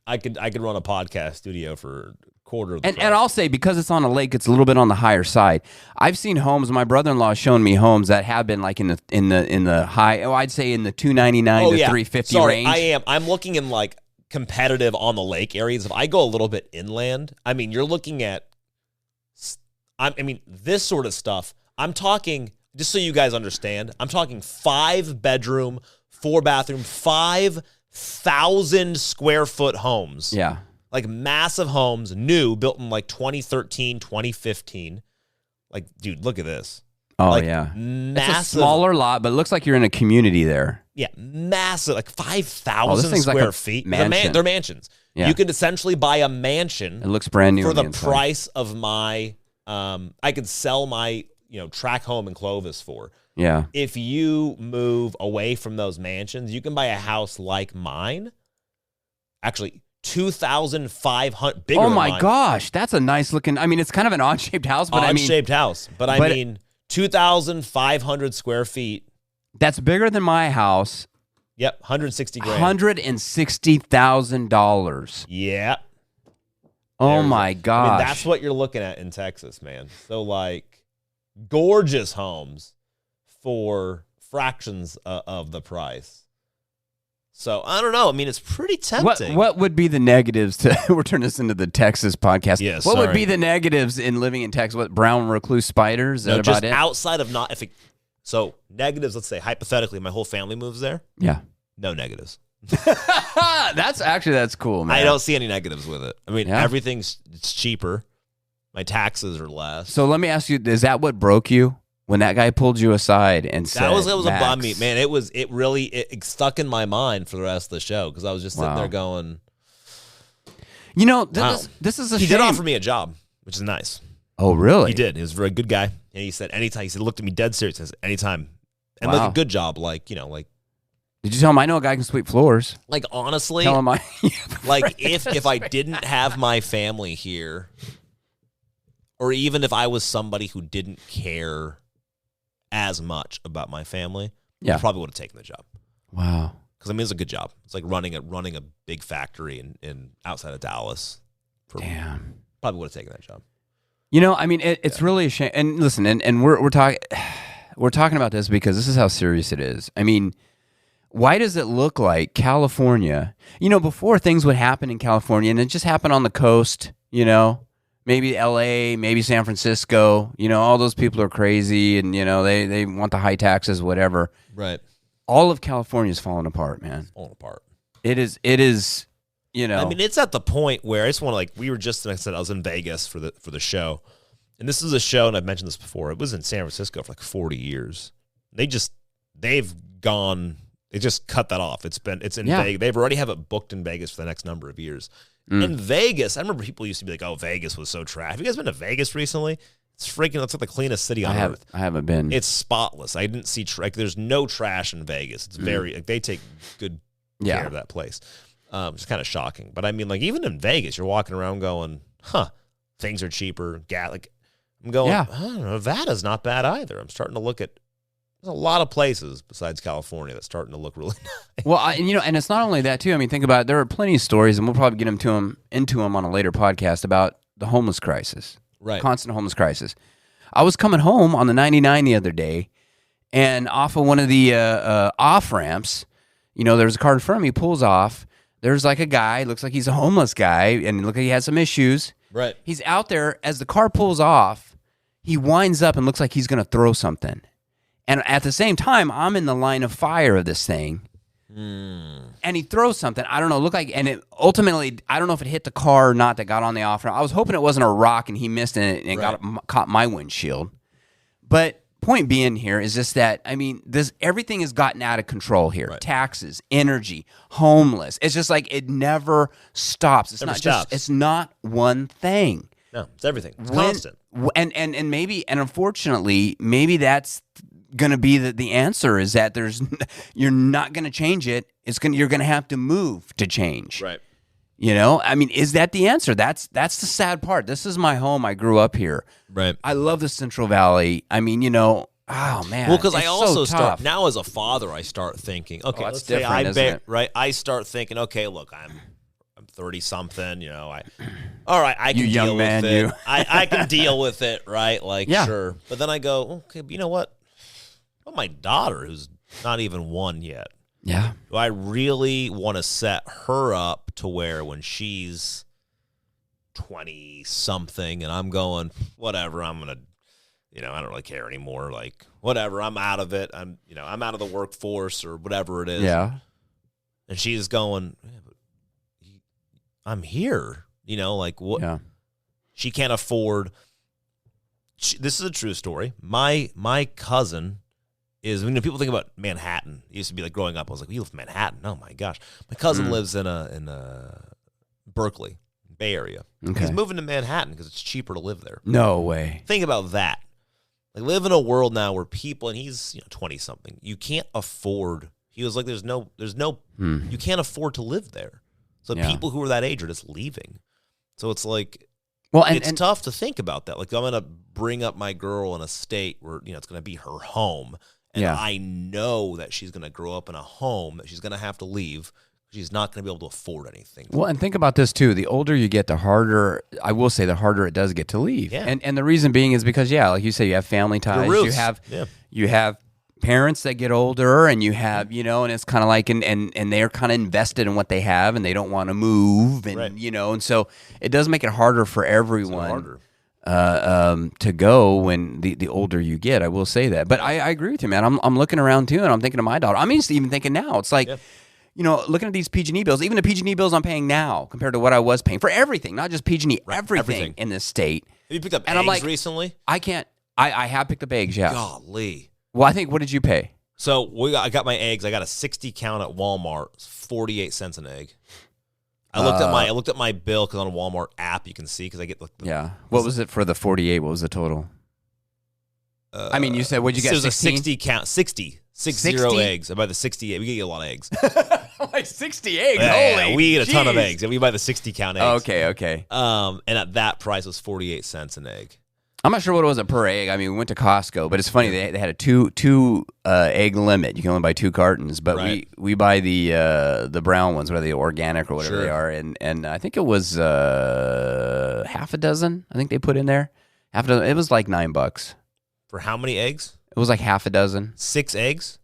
I could run a podcast studio for quarter of the and I'll say, because it's on a lake, it's a little bit on the higher side. I've seen homes. My brother-in-law has shown me homes that have been like in the high. Oh, I'd say in the 299 to 350 range. I'm looking in like competitive on the lake areas. If I go a little bit inland, I mean, you're looking at. I mean, this sort of stuff. I'm talking, just so you guys understand. I'm talking 5 bedroom, 4 bathroom, 5,000 square foot homes. Yeah. Like massive homes, new, built in like 2013, 2015. Like, dude, look at this. Oh, like, yeah. Massive. It's a smaller lot, but it looks like you're in a community there. Yeah, massive, like 5,000 square feet. Mansion. They're mansions. Yeah. You could essentially buy a mansion. It looks brand new for the price of my. I could sell my track home in Clovis for. Yeah. If you move away from those mansions, you can buy a house like mine. Actually, 2,500 bigger. Oh than my mine. gosh, that's a nice looking. I mean, it's kind of an odd-shaped house, but odd-shaped house, but I mean 2,500 square feet. That's bigger than my house. Yep, 160 grand. $160,000. Yeah. Oh my gosh. I mean, that's what you're looking at in Texas, man. So like, gorgeous homes for fractions of the price. So, I don't know. I mean, it's pretty tempting. What would be the negatives to... We're turning this into the Texas podcast. Yes. What would be the negatives in living in Texas? What, brown recluse spiders? Is that about it? Outside of not... So, negatives, let's say, hypothetically, my whole family moves there. Yeah. No negatives. That's cool, man. I don't see any negatives with it. I mean, everything's it's cheaper. My taxes are less. So, let me ask you, is that what broke you? When that guy pulled you aside and said, that was a bum me, man. It really stuck in my mind for the rest of the show because I was just sitting there going, this is a shame. He did offer me a job, which is nice. Oh, really? He did. He was a very good guy, and he said anytime. He said, looked at me dead serious. He said anytime, and like a good job, like. Did you tell him I know a guy can sweep floors? Like honestly, tell him like if I didn't have my family here, or even if I was somebody who didn't care as much about my family, I probably would have taken the job. Wow. Because I mean, it's a good job. It's like running a big factory in outside of Dallas. Damn. Probably would have taken that job. I mean, it's really a shame. And listen, and we're talking about this because this is how serious it is. I mean, why does it look like California? Before things would happen in California, and it just happened on the coast. Maybe L.A., maybe San Francisco. All those people are crazy, and they want the high taxes, whatever. Right. All of California is falling apart, man. Falling apart. It is. I mean, it's at the point where I just want to we were just. Like I said, I was in Vegas for the show, And this is a show, and I've mentioned this before. It was in San Francisco for like 40 years. They've just cut that off. It's in Vegas. They've already have it booked in Vegas for the next number of years. In Vegas, I remember people used to be like, "Oh, Vegas was so trash." Have you guys been to Vegas recently? It's like the cleanest city on earth. I haven't been. It's spotless. I didn't see there's no trash in Vegas. It's very they take good care of that place. It's kind of shocking, but I mean, like even in Vegas, you're walking around going, things are cheaper. I'm going, I don't know, Nevada's not bad either. I'm starting to look at. There's a lot of places besides California that's starting to look really nice. Well, and it's not only that too. I mean, think about it. There are plenty of stories, and we'll probably get into them on a later podcast about the homeless crisis, right? Constant homeless crisis. I was coming home on the 99 the other day, and off of one of the off ramps, there's a car in front of me. Pulls off. There's like a guy. Looks like he's a homeless guy, and look like he has some issues. Right. He's out there as the car pulls off. He winds up and looks like he's going to throw something. And at the same time, I'm in the line of fire of this thing. And he throws something. I don't know. And it ultimately, I don't know if it hit the car or not that got on the off ramp. I was hoping it wasn't a rock and he missed it and caught my windshield. But point being here is just that, I mean, everything has gotten out of control here. Right. Taxes, energy, homeless. It's just like it never stops. It's not one thing. No, it's everything. It's constant. And maybe, and unfortunately, maybe that's going to be the answer is that you're not going to change it. You're going to have to move to change. Right. I mean, is that the answer? That's the sad part. This is my home. I grew up here. Right. I love the Central Valley. I mean, oh man. Well, because I also start now as a father, I start thinking, okay, that's different, isn't it? Right. I start thinking, okay, look, I'm 30 something, all right, I can deal with it. I can deal with it, right? Like, sure. But then I go, okay, but you know what? Well, my daughter, who's not even one yet. Yeah. Do I really want to set her up to where when she's 20 something and I'm going, whatever, I'm going to, I don't really care anymore. Like, whatever, I'm out of it. I'm out of the workforce or whatever it is. Yeah. And she's going, but I'm here. Like what? Yeah. She can't afford. This is a true story. My cousin is, people think about Manhattan. It used to be like growing up, I was like, we live in Manhattan. Oh my gosh. My cousin lives in Berkeley, Bay Area. Okay. He's moving to Manhattan because it's cheaper to live there. No way. Think about that. Like live in a world now where people, and he's 20 something, you can't afford. He was like, there's no, you can't afford to live there. So people who are that age are just leaving. So it's like, well, it's tough to think about that. Like I'm going to bring up my girl in a state where, it's going to be her home. And I know that she's going to grow up in a home that she's going to have to leave. She's not going to be able to afford anything. Well, and think about this too. The older you get, the harder, I will say, the harder it does get to leave. Yeah. And the reason being is because, like you say, you have family ties. You have parents that get older, and you have, and it's kind of like, and they're kind of invested in what they have, and they don't want to move, and and so it does make it harder for everyone to go when the older you get. I will say that, but I agree with you, man. I'm looking around too, and I'm thinking of my daughter. I'm even thinking now. It's like, looking at these PG&E bills, even the PG&E bills I'm paying now compared to what I was paying for everything, not just PG&E, everything in this state. Have you picked up eggs recently? I can't. I have picked up eggs. Yeah. Golly. Well, I think, what did you pay? So I got my eggs. I got a 60 count at Walmart. It's 48 cents an egg. I looked at my bill because on a Walmart app you can see because I get What was it for the 48? What was the total? I mean, you said what'd you get? It was 16? A 60 count, 60 eggs. I buy the 68. We get a lot of eggs. Like 60 eggs. Yeah, we eat a ton of eggs, and we buy the 60 count eggs. Okay. And at that price it was 48 cents an egg. I'm not sure what it was per egg. I mean, we went to Costco, but it's funny they had a two egg limit. You can only buy 2 cartons, but we buy the brown ones, whether they're organic or whatever they are, and I think it was half a dozen. I think they put in there half a dozen. It was like $9 for how many eggs? It was like half a dozen. 6 eggs.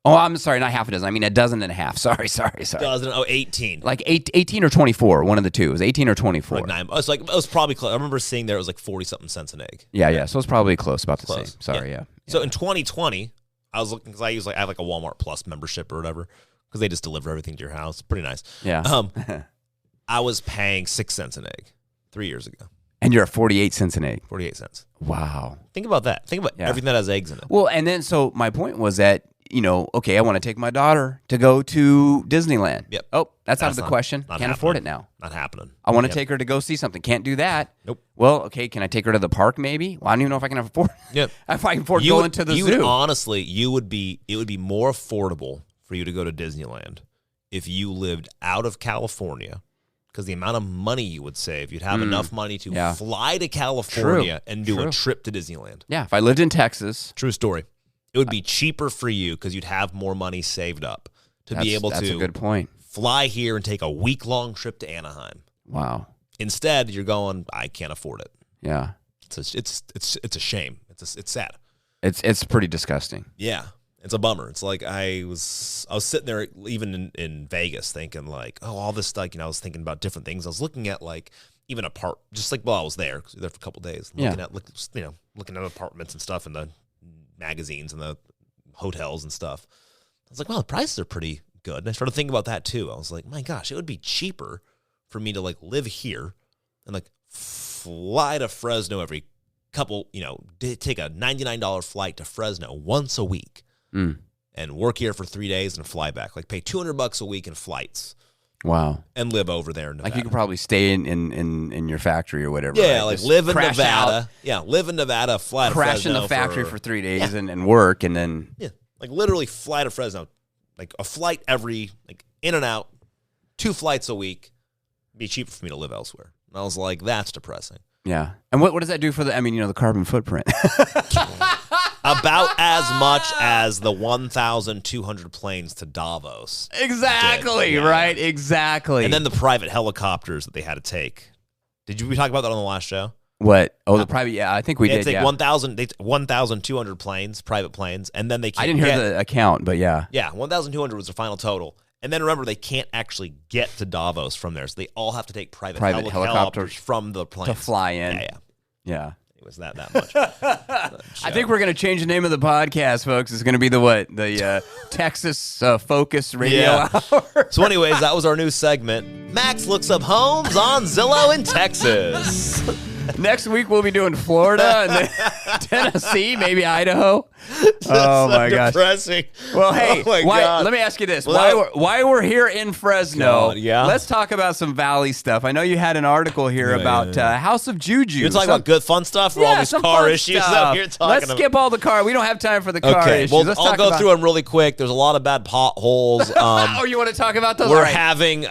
Oh, I'm sorry, not half a dozen. I mean a dozen and a half. Sorry. Dozen? Oh, 18. Like 18 or 24, one of the two. It was 18 or 24. Like 9. It was probably close. I remember seeing there it was like 40-something cents an egg. Yeah. So it's probably close, about the same. Sorry, yeah. So in 2020, I was looking because I have like a Walmart Plus membership or whatever because they just deliver everything to your house. Pretty nice. Yeah. I was paying 6 cents an egg 3 years ago. And you're at 48 cents an egg. 48 cents. Wow. Think about that. Think about everything that has eggs in it. Well, and then so my point was that, okay, I want to take my daughter to go to Disneyland. Yep. Oh, that's out of the question. Can't afford it now. Not happening. I want to take her to go see something. Can't do that. Nope. Well, okay, can I take her to the park maybe? Well, I don't even know if I can afford Yep. if I can afford going to the zoo. Honestly, it would be more affordable for you to go to Disneyland if you lived out of California, because the amount of money you would save, you'd have enough money to fly to California and do a trip to Disneyland. Yeah, if I lived in Texas. True story. It would be cheaper for you because you'd have more money saved up to be able to that's a good point. Fly here and take a week-long trip to Anaheim. Wow. Instead, you're going, I can't afford it. Yeah. It's a shame. It's sad. It's pretty disgusting. Yeah. It's a bummer. It's like I was sitting there even in Vegas thinking like, oh, all this stuff, I was thinking about different things. I was looking at like even just like while I was there, because we were there for a couple of days, looking at apartments and stuff in the magazines and the hotels and stuff. I was like, wow, the prices are pretty good. And I started thinking about that too. I was like, my gosh, it would be cheaper for me to like live here and like fly to Fresno every couple, take a $99 flight to Fresno once a week. And work here for 3 days and fly back. Like pay $200 a week in flights. Wow. And live over there in Nevada. Like you could probably stay in your factory or whatever. Yeah, right? like live in Nevada. Out. Yeah, live in Nevada, fly to Fresno. Crash in the factory for 3 days and work and then. Yeah, like literally fly to Fresno. Like a flight every, like in and out, 2 flights a week. Be cheaper for me to live elsewhere. And I was like, that's depressing. Yeah. And what does that do for the carbon footprint? About as much as the 1,200 planes to Davos. Exactly, right? Exactly. And then the private helicopters that they had to take. Did we talk about that on the last show? What? Oh, the private, yeah, I think we did, take 1,200 planes, private planes, and then they can't I didn't hear the account, but yeah. Yeah, 1,200 was the final total. And then remember, they can't actually get to Davos from there, so they all have to take private helicopters from the planes. To fly in. Yeah. It was that much. I think we're going to change the name of the podcast, folks. It's going to be the Texas Focus Radio Hour. So anyways, that was our new segment. Max looks up homes on Zillow in Texas. Next week, we'll be doing Florida and then Tennessee, maybe Idaho. Oh, my gosh. Depressing. Well, hey, let me ask you this. Why we're here in Fresno, let's talk about some Valley stuff. I know you had an article here about House of Juju. You're talking about good fun stuff for all these car issues that you're talking Let's skip all the car. We don't have time for the car issues. Well, I'll go through them really quick. There's a lot of bad potholes. Oh, you want to talk about those? We're having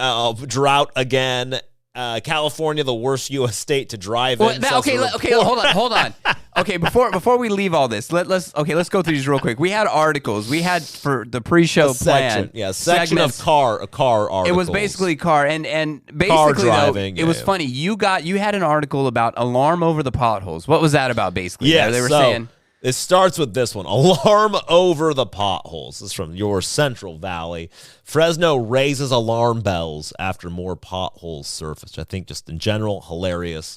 drought again. California, the worst U.S. state to drive in. Okay, hold on. Okay, before we leave all this, let's go through these real quick. We had articles. We had for the pre-show plan. Section of car articles. It was basically car and basically car driving. It was funny. You had an article about alarm over the potholes. What was that about? Basically, they were saying. It starts with this one. Alarm over the potholes. This is from your Central Valley. Fresno raises alarm bells after more potholes surface. I think just in general, hilarious.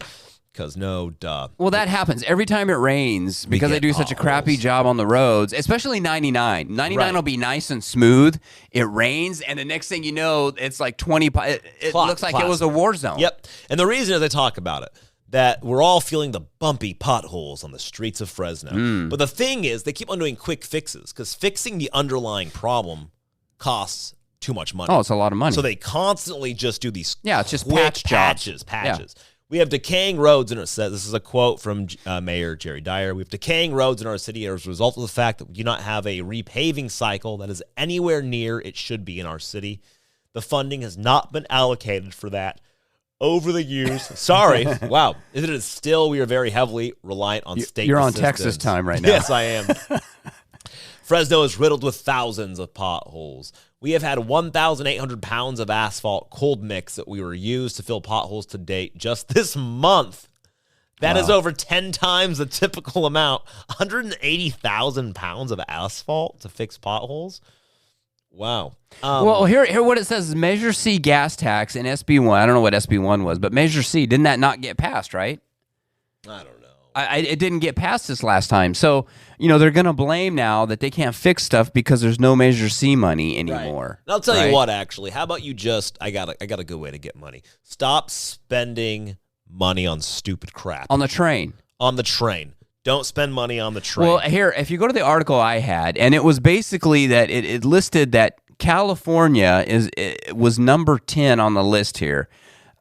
Because Well, that happens every time it rains because they do such a crappy job on the roads, especially 99. 99 will be nice and smooth. It rains, and the next thing you know, it's like 20. It looks like it was a war zone. Yep. And the reason is they talk about it, that we're all feeling the bumpy potholes on the streets of Fresno. But the thing is, they keep on doing quick fixes because fixing the underlying problem costs too much money. Oh, it's a lot of money. So they constantly just do these it's just patches. Yeah. We have decaying roads in our city. This is a quote from Mayor Jerry Dyer. We have decaying roads in our city as a result of the fact that we do not have a repaving cycle that is anywhere near it should be in our city. The funding has not been allocated for that over the years. Sorry. Wow. It is still, we are very heavily reliant on state You're assistance. On Texas time right now. Yes, I am. Fresno is riddled with thousands of potholes. We have had 1,800 pounds of asphalt cold mix that we were used to fill potholes to date just this month. That is over 10 times the typical amount. 180,000 pounds of asphalt to fix potholes. Wow. Well, here what it says is Measure C gas tax and SB1. I don't know what SB1 was, but Measure C, didn't that not get passed, right? I don't know. It didn't get passed this last time. So, they're going to blame now that they can't fix stuff because there's no Measure C money anymore. Right. And I'll tell you what, actually. How about you I got a good way to get money. Stop spending money on stupid crap. On the train. On the train. Don't spend money on the train. Well, here, if you go to the article I had, and it was basically that it listed that California was number 10 on the list here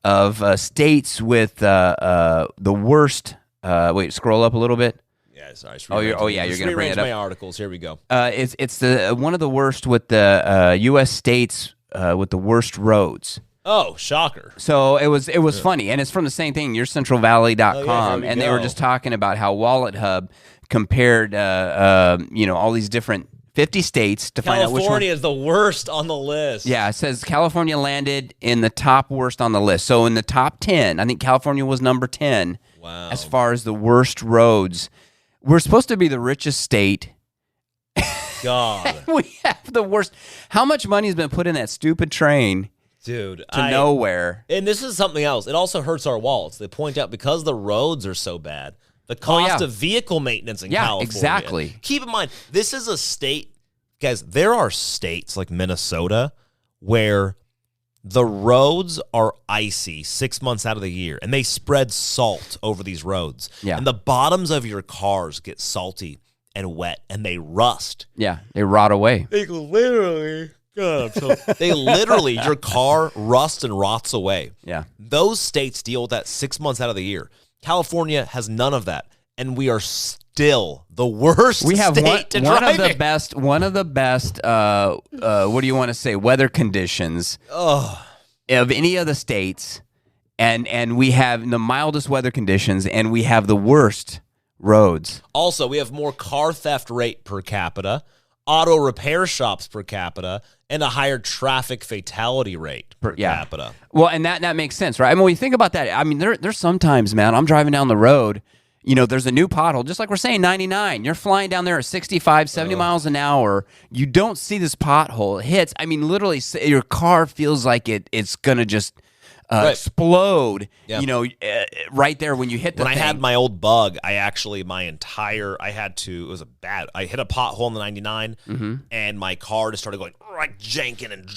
of states with the worst. Wait, scroll up a little bit. Yeah, sorry. You're going to bring it up. My articles. Here we go. It's the one of the worst with the U.S. states with the worst roads. Oh, shocker. So it was funny, and it's from the same thing, yourcentralvalley.com, and they were just talking about how Wallet Hub compared all these different 50 states to find out which one. California is the worst on the list. Yeah, it says California landed in the top worst on the list. So in the top 10, I think California was number 10 as far as the worst roads. We're supposed to be the richest state. God. We have the worst. How much money has been put in that stupid train? Dude, to nowhere. And this is something else. It also hurts our wallets. They point out because the roads are so bad, the cost of vehicle maintenance in California. Exactly. Keep in mind, this is a state, guys, there are states like Minnesota where the roads are icy 6 months out of the year, and they spread salt over these roads. Yeah. And the bottoms of your cars get salty and wet, and they rust. Yeah, they rot away. They literally... God, your car rusts and rots away. Yeah. Those states deal with that 6 months out of the year. California has none of that, and we are still the worst we have state to one drive of the best. One of the best. What do you want to say? Weather conditions of any of the states, and we have the mildest weather conditions, and we have the worst roads. Also, we have more car theft rate per capita, auto repair shops per capita, and a higher traffic fatality rate per capita. Well, and that makes sense, right? I mean, when you think about that, I mean, there's sometimes, man, I'm driving down the road, there's a new pothole, just like we're saying, 99. You're flying down there at 65, 70 miles an hour. You don't see this pothole. It hits. I mean, literally, your car feels like it's going to just explode, right there when you hit the thing. When I had my old Bug, I hit a pothole in the 99, and my car just started going janking and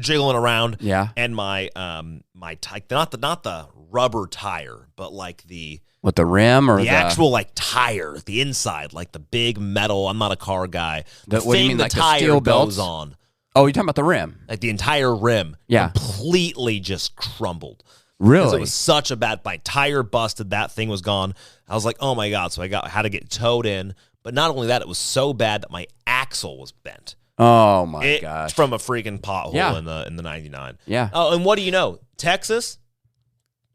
jiggling around. Yeah. And my not the rubber tire, but like the rim or the actual tire, the inside, like the big metal. I'm not a car guy. What do you mean, like the steel belts? Goes on. Oh, you're talking about the rim. Like the entire rim completely just crumbled. Really? It was such a bad, my tire busted, that thing was gone. I was like, oh my God. So I had to get towed in. But not only that, it was so bad that my axle was bent. Oh my gosh. From a freaking pothole in the 99. Yeah. Oh, and what do you know? Texas,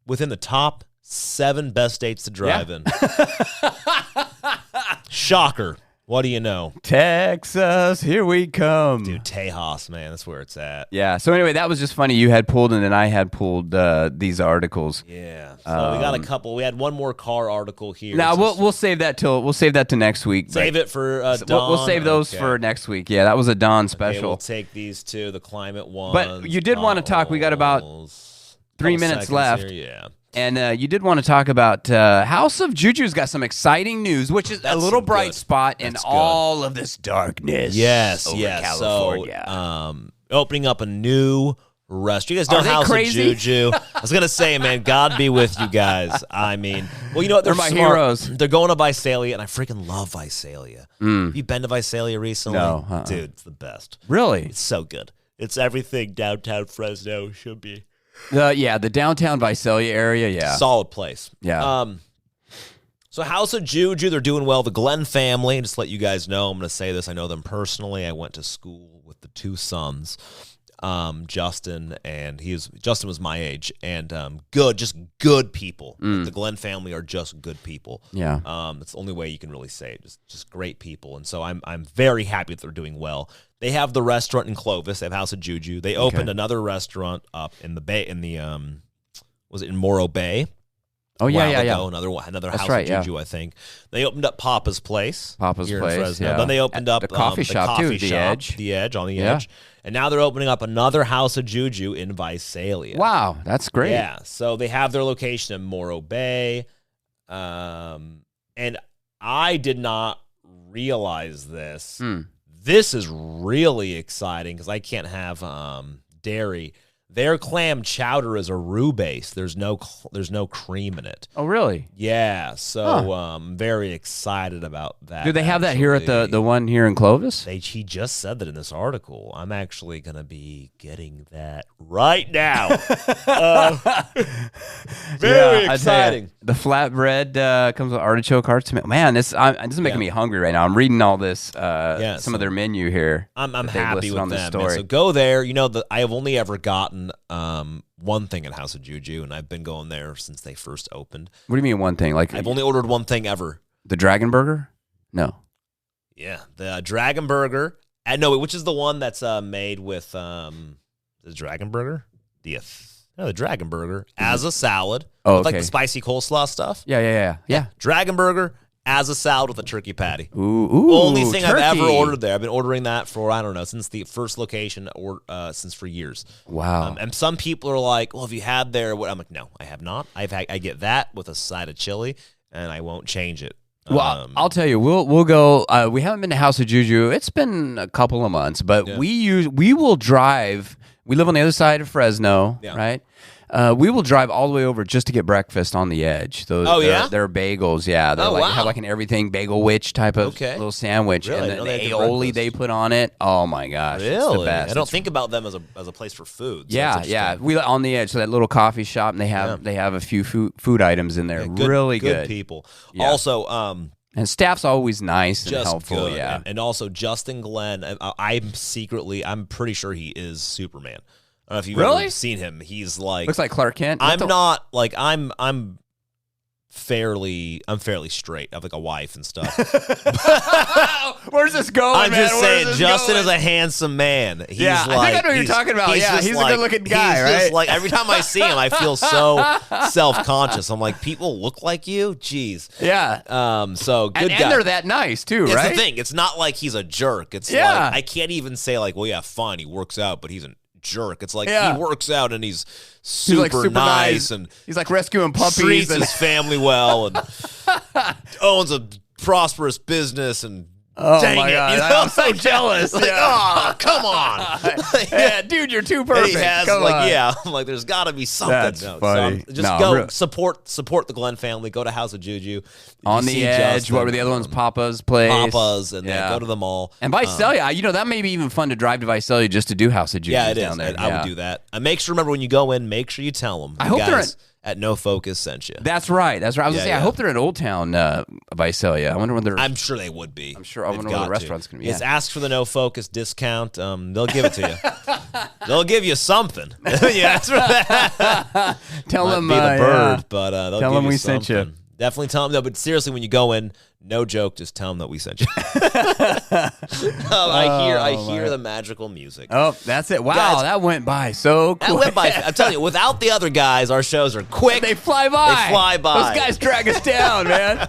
within the top 7 best states to drive in. Shocker. What do you know? Texas, here we come. Dude, Tejas, man, that's where it's at. Yeah, so anyway, that was just funny. You had pulled and then I had pulled these articles. Yeah, so we got a couple. We had one more car article here. Now, we'll save that to next week. Save it for Dawn. We'll save those for next week. Yeah, that was a Dawn special. Okay, we'll take these two, the climate ones. But you did want to talk. We got about 3 minutes left. Here, yeah. And you did want to talk about House of Juju's got some exciting news, which is a little bright spot in all of this darkness. Yes, over California. So, opening up a new restaurant. You guys know House of Juju. I was gonna say, man, God be with you guys. I mean, well, you know what? They're my heroes. They're going to Visalia, and I freaking love Visalia. Have you been to Visalia recently? No, dude, it's the best. Really? It's so good. It's everything downtown Fresno should be. The downtown Visalia area, yeah. Solid place. Yeah. So House of Juju, they're doing well. The Glenn family, just to let you guys know, I'm going to say this. I know them personally. I went to school with the 2 sons, Justin, and Justin was my age, and just good people. The Glenn family are just good people. Yeah. That's the only way you can really say it. Just great people. And so I'm very happy that they're doing well. They have the restaurant in Clovis. They have House of Juju. They opened another restaurant up in the Bay, was it in Morro Bay? Oh, yeah. Another House of Juju, I think. They opened up Papa's Place. Here in Fresno. Yeah. Then they opened up the coffee shop, too, The Edge. The Edge, on the Edge. And now they're opening up another House of Juju in Visalia. Wow, that's great. Yeah, so they have their location in Morro Bay. And I did not realize this. This is really exciting because I can't have dairy. Their clam chowder is a roux base. There's no cream in it. Oh, really? Yeah. So I'm very excited about that. Do they have that here at the one here in Clovis? He just said that in this article. I'm actually going to be getting that right now. Very exciting. The flatbread comes with artichoke, heart tomato. Man, this is making me hungry right now. I'm reading all this, some of their menu here. I'm happy with them. So go there. I have only ever gotten one thing at House of Juju, and I've been going there since they first opened. What do you mean one thing? Like I've only ordered one thing ever. The Dragon Burger? No. Yeah, the Dragon Burger. No, which is the one that's made with the Dragon Burger? The Dragon Burger as a salad. Oh, with, like the spicy coleslaw stuff. Yeah. Dragon Burger as a salad with a turkey patty. Ooh, only thing turkey. I've ever ordered there. I've been ordering that for, I don't know, since the first location or since for years. Wow. And some people are like, well, have you had there? I'm like, no, I have not. I get that with a side of chili, and I won't change it. Well, I'll tell you, we'll go. We haven't been to House of Juju. It's been a couple of months, but we will drive. We live on the other side of Fresno, right? We will drive all the way over just to get breakfast on the edge. They're bagels, yeah. They're have like an everything bagel witch type of little sandwich, really? And the aioli they put on it. Oh my gosh, really? It's the best. I don't think about them as a place for food. So yeah. We on the edge, so that little coffee shop, and they have a few food items in there. Yeah, really good people. Yeah. Also, and staff's always nice and helpful. Good. Yeah, and also Justin Glenn. I'm pretty sure he is Superman. I don't know if you've ever seen him. He's like looks like Clark Kent. I'm fairly straight. I have like a wife and stuff. Where's this going? I'm just saying, Justin is a handsome man. He's I think I know what you're talking about. He's a good-looking guy, right? Just like every time I see him, I feel so self-conscious. I'm like, people look like you? Jeez. Yeah. So good guy. And they're that nice too, right? That's the thing. It's not like he's a jerk. It's like I can't even say like, well, yeah, fine, he works out, but he's a jerk. It's like he works out and he's super nice and he's like rescuing puppies, treats his family well, and owns a prosperous business. And dang my God, I'm so jealous. Like, oh, come on. Yeah, dude, you're too perfect. He has I'm like, there's got to be something. That's funny. So just go support the Glenn family. Go to House of Juju. On the edge. Justin, what were the other ones? Papa's place. Papa's, and then go to the mall. And Visalia, that may be even fun to drive to Visalia just to do House of Juju. Yeah, it is. Down there. I would do that. And remember when you go in, make sure you tell them. I hope they're at No Focus sent you. That's right. I was going to say, I hope they're in Old Town Visalia. I wonder when they're... I'm sure they would be. I'm sure. I wonder where the restaurant's going to be. Just ask for the No Focus discount. They'll give it to you. They'll give you something. That's for that. Tell them be the bird, but they'll tell give them you we something. sent you. Definitely tell them. No, but seriously, when you go in, no joke, just tell them that we sent you. I hear the magical music. Oh, that's it. Wow, that went by so quick. That went by. I'm telling you, without the other guys, our shows are quick. They fly by. Those guys drag us down, man.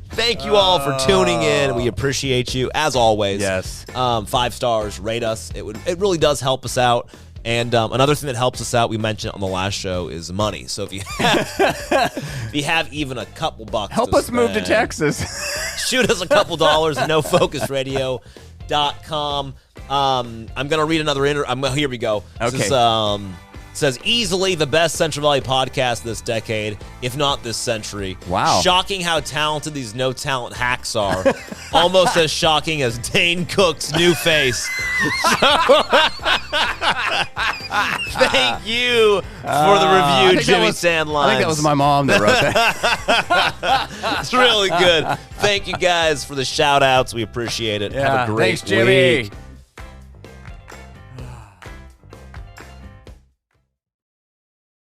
Thank you all for tuning in. We appreciate you, as always. Yes. 5 stars, rate us. It really does help us out. And another thing that helps us out, we mentioned on the last show, is money. So if you have even a couple bucks, help us move to Texas. Shoot us a couple dollars at nofocusradio.com. I'm gonna read another here we go. Okay. This says easily the best Central Valley podcast this decade, if not this century. Wow. Shocking how talented these no talent hacks are. Almost as shocking as Dane Cook's new face. Thank you for the review, Jimmy Sandlines. I think that was my mom that wrote that. It's really good. Thank you guys for the shout outs. We appreciate it. Have a great Thanks, Jimmy. week.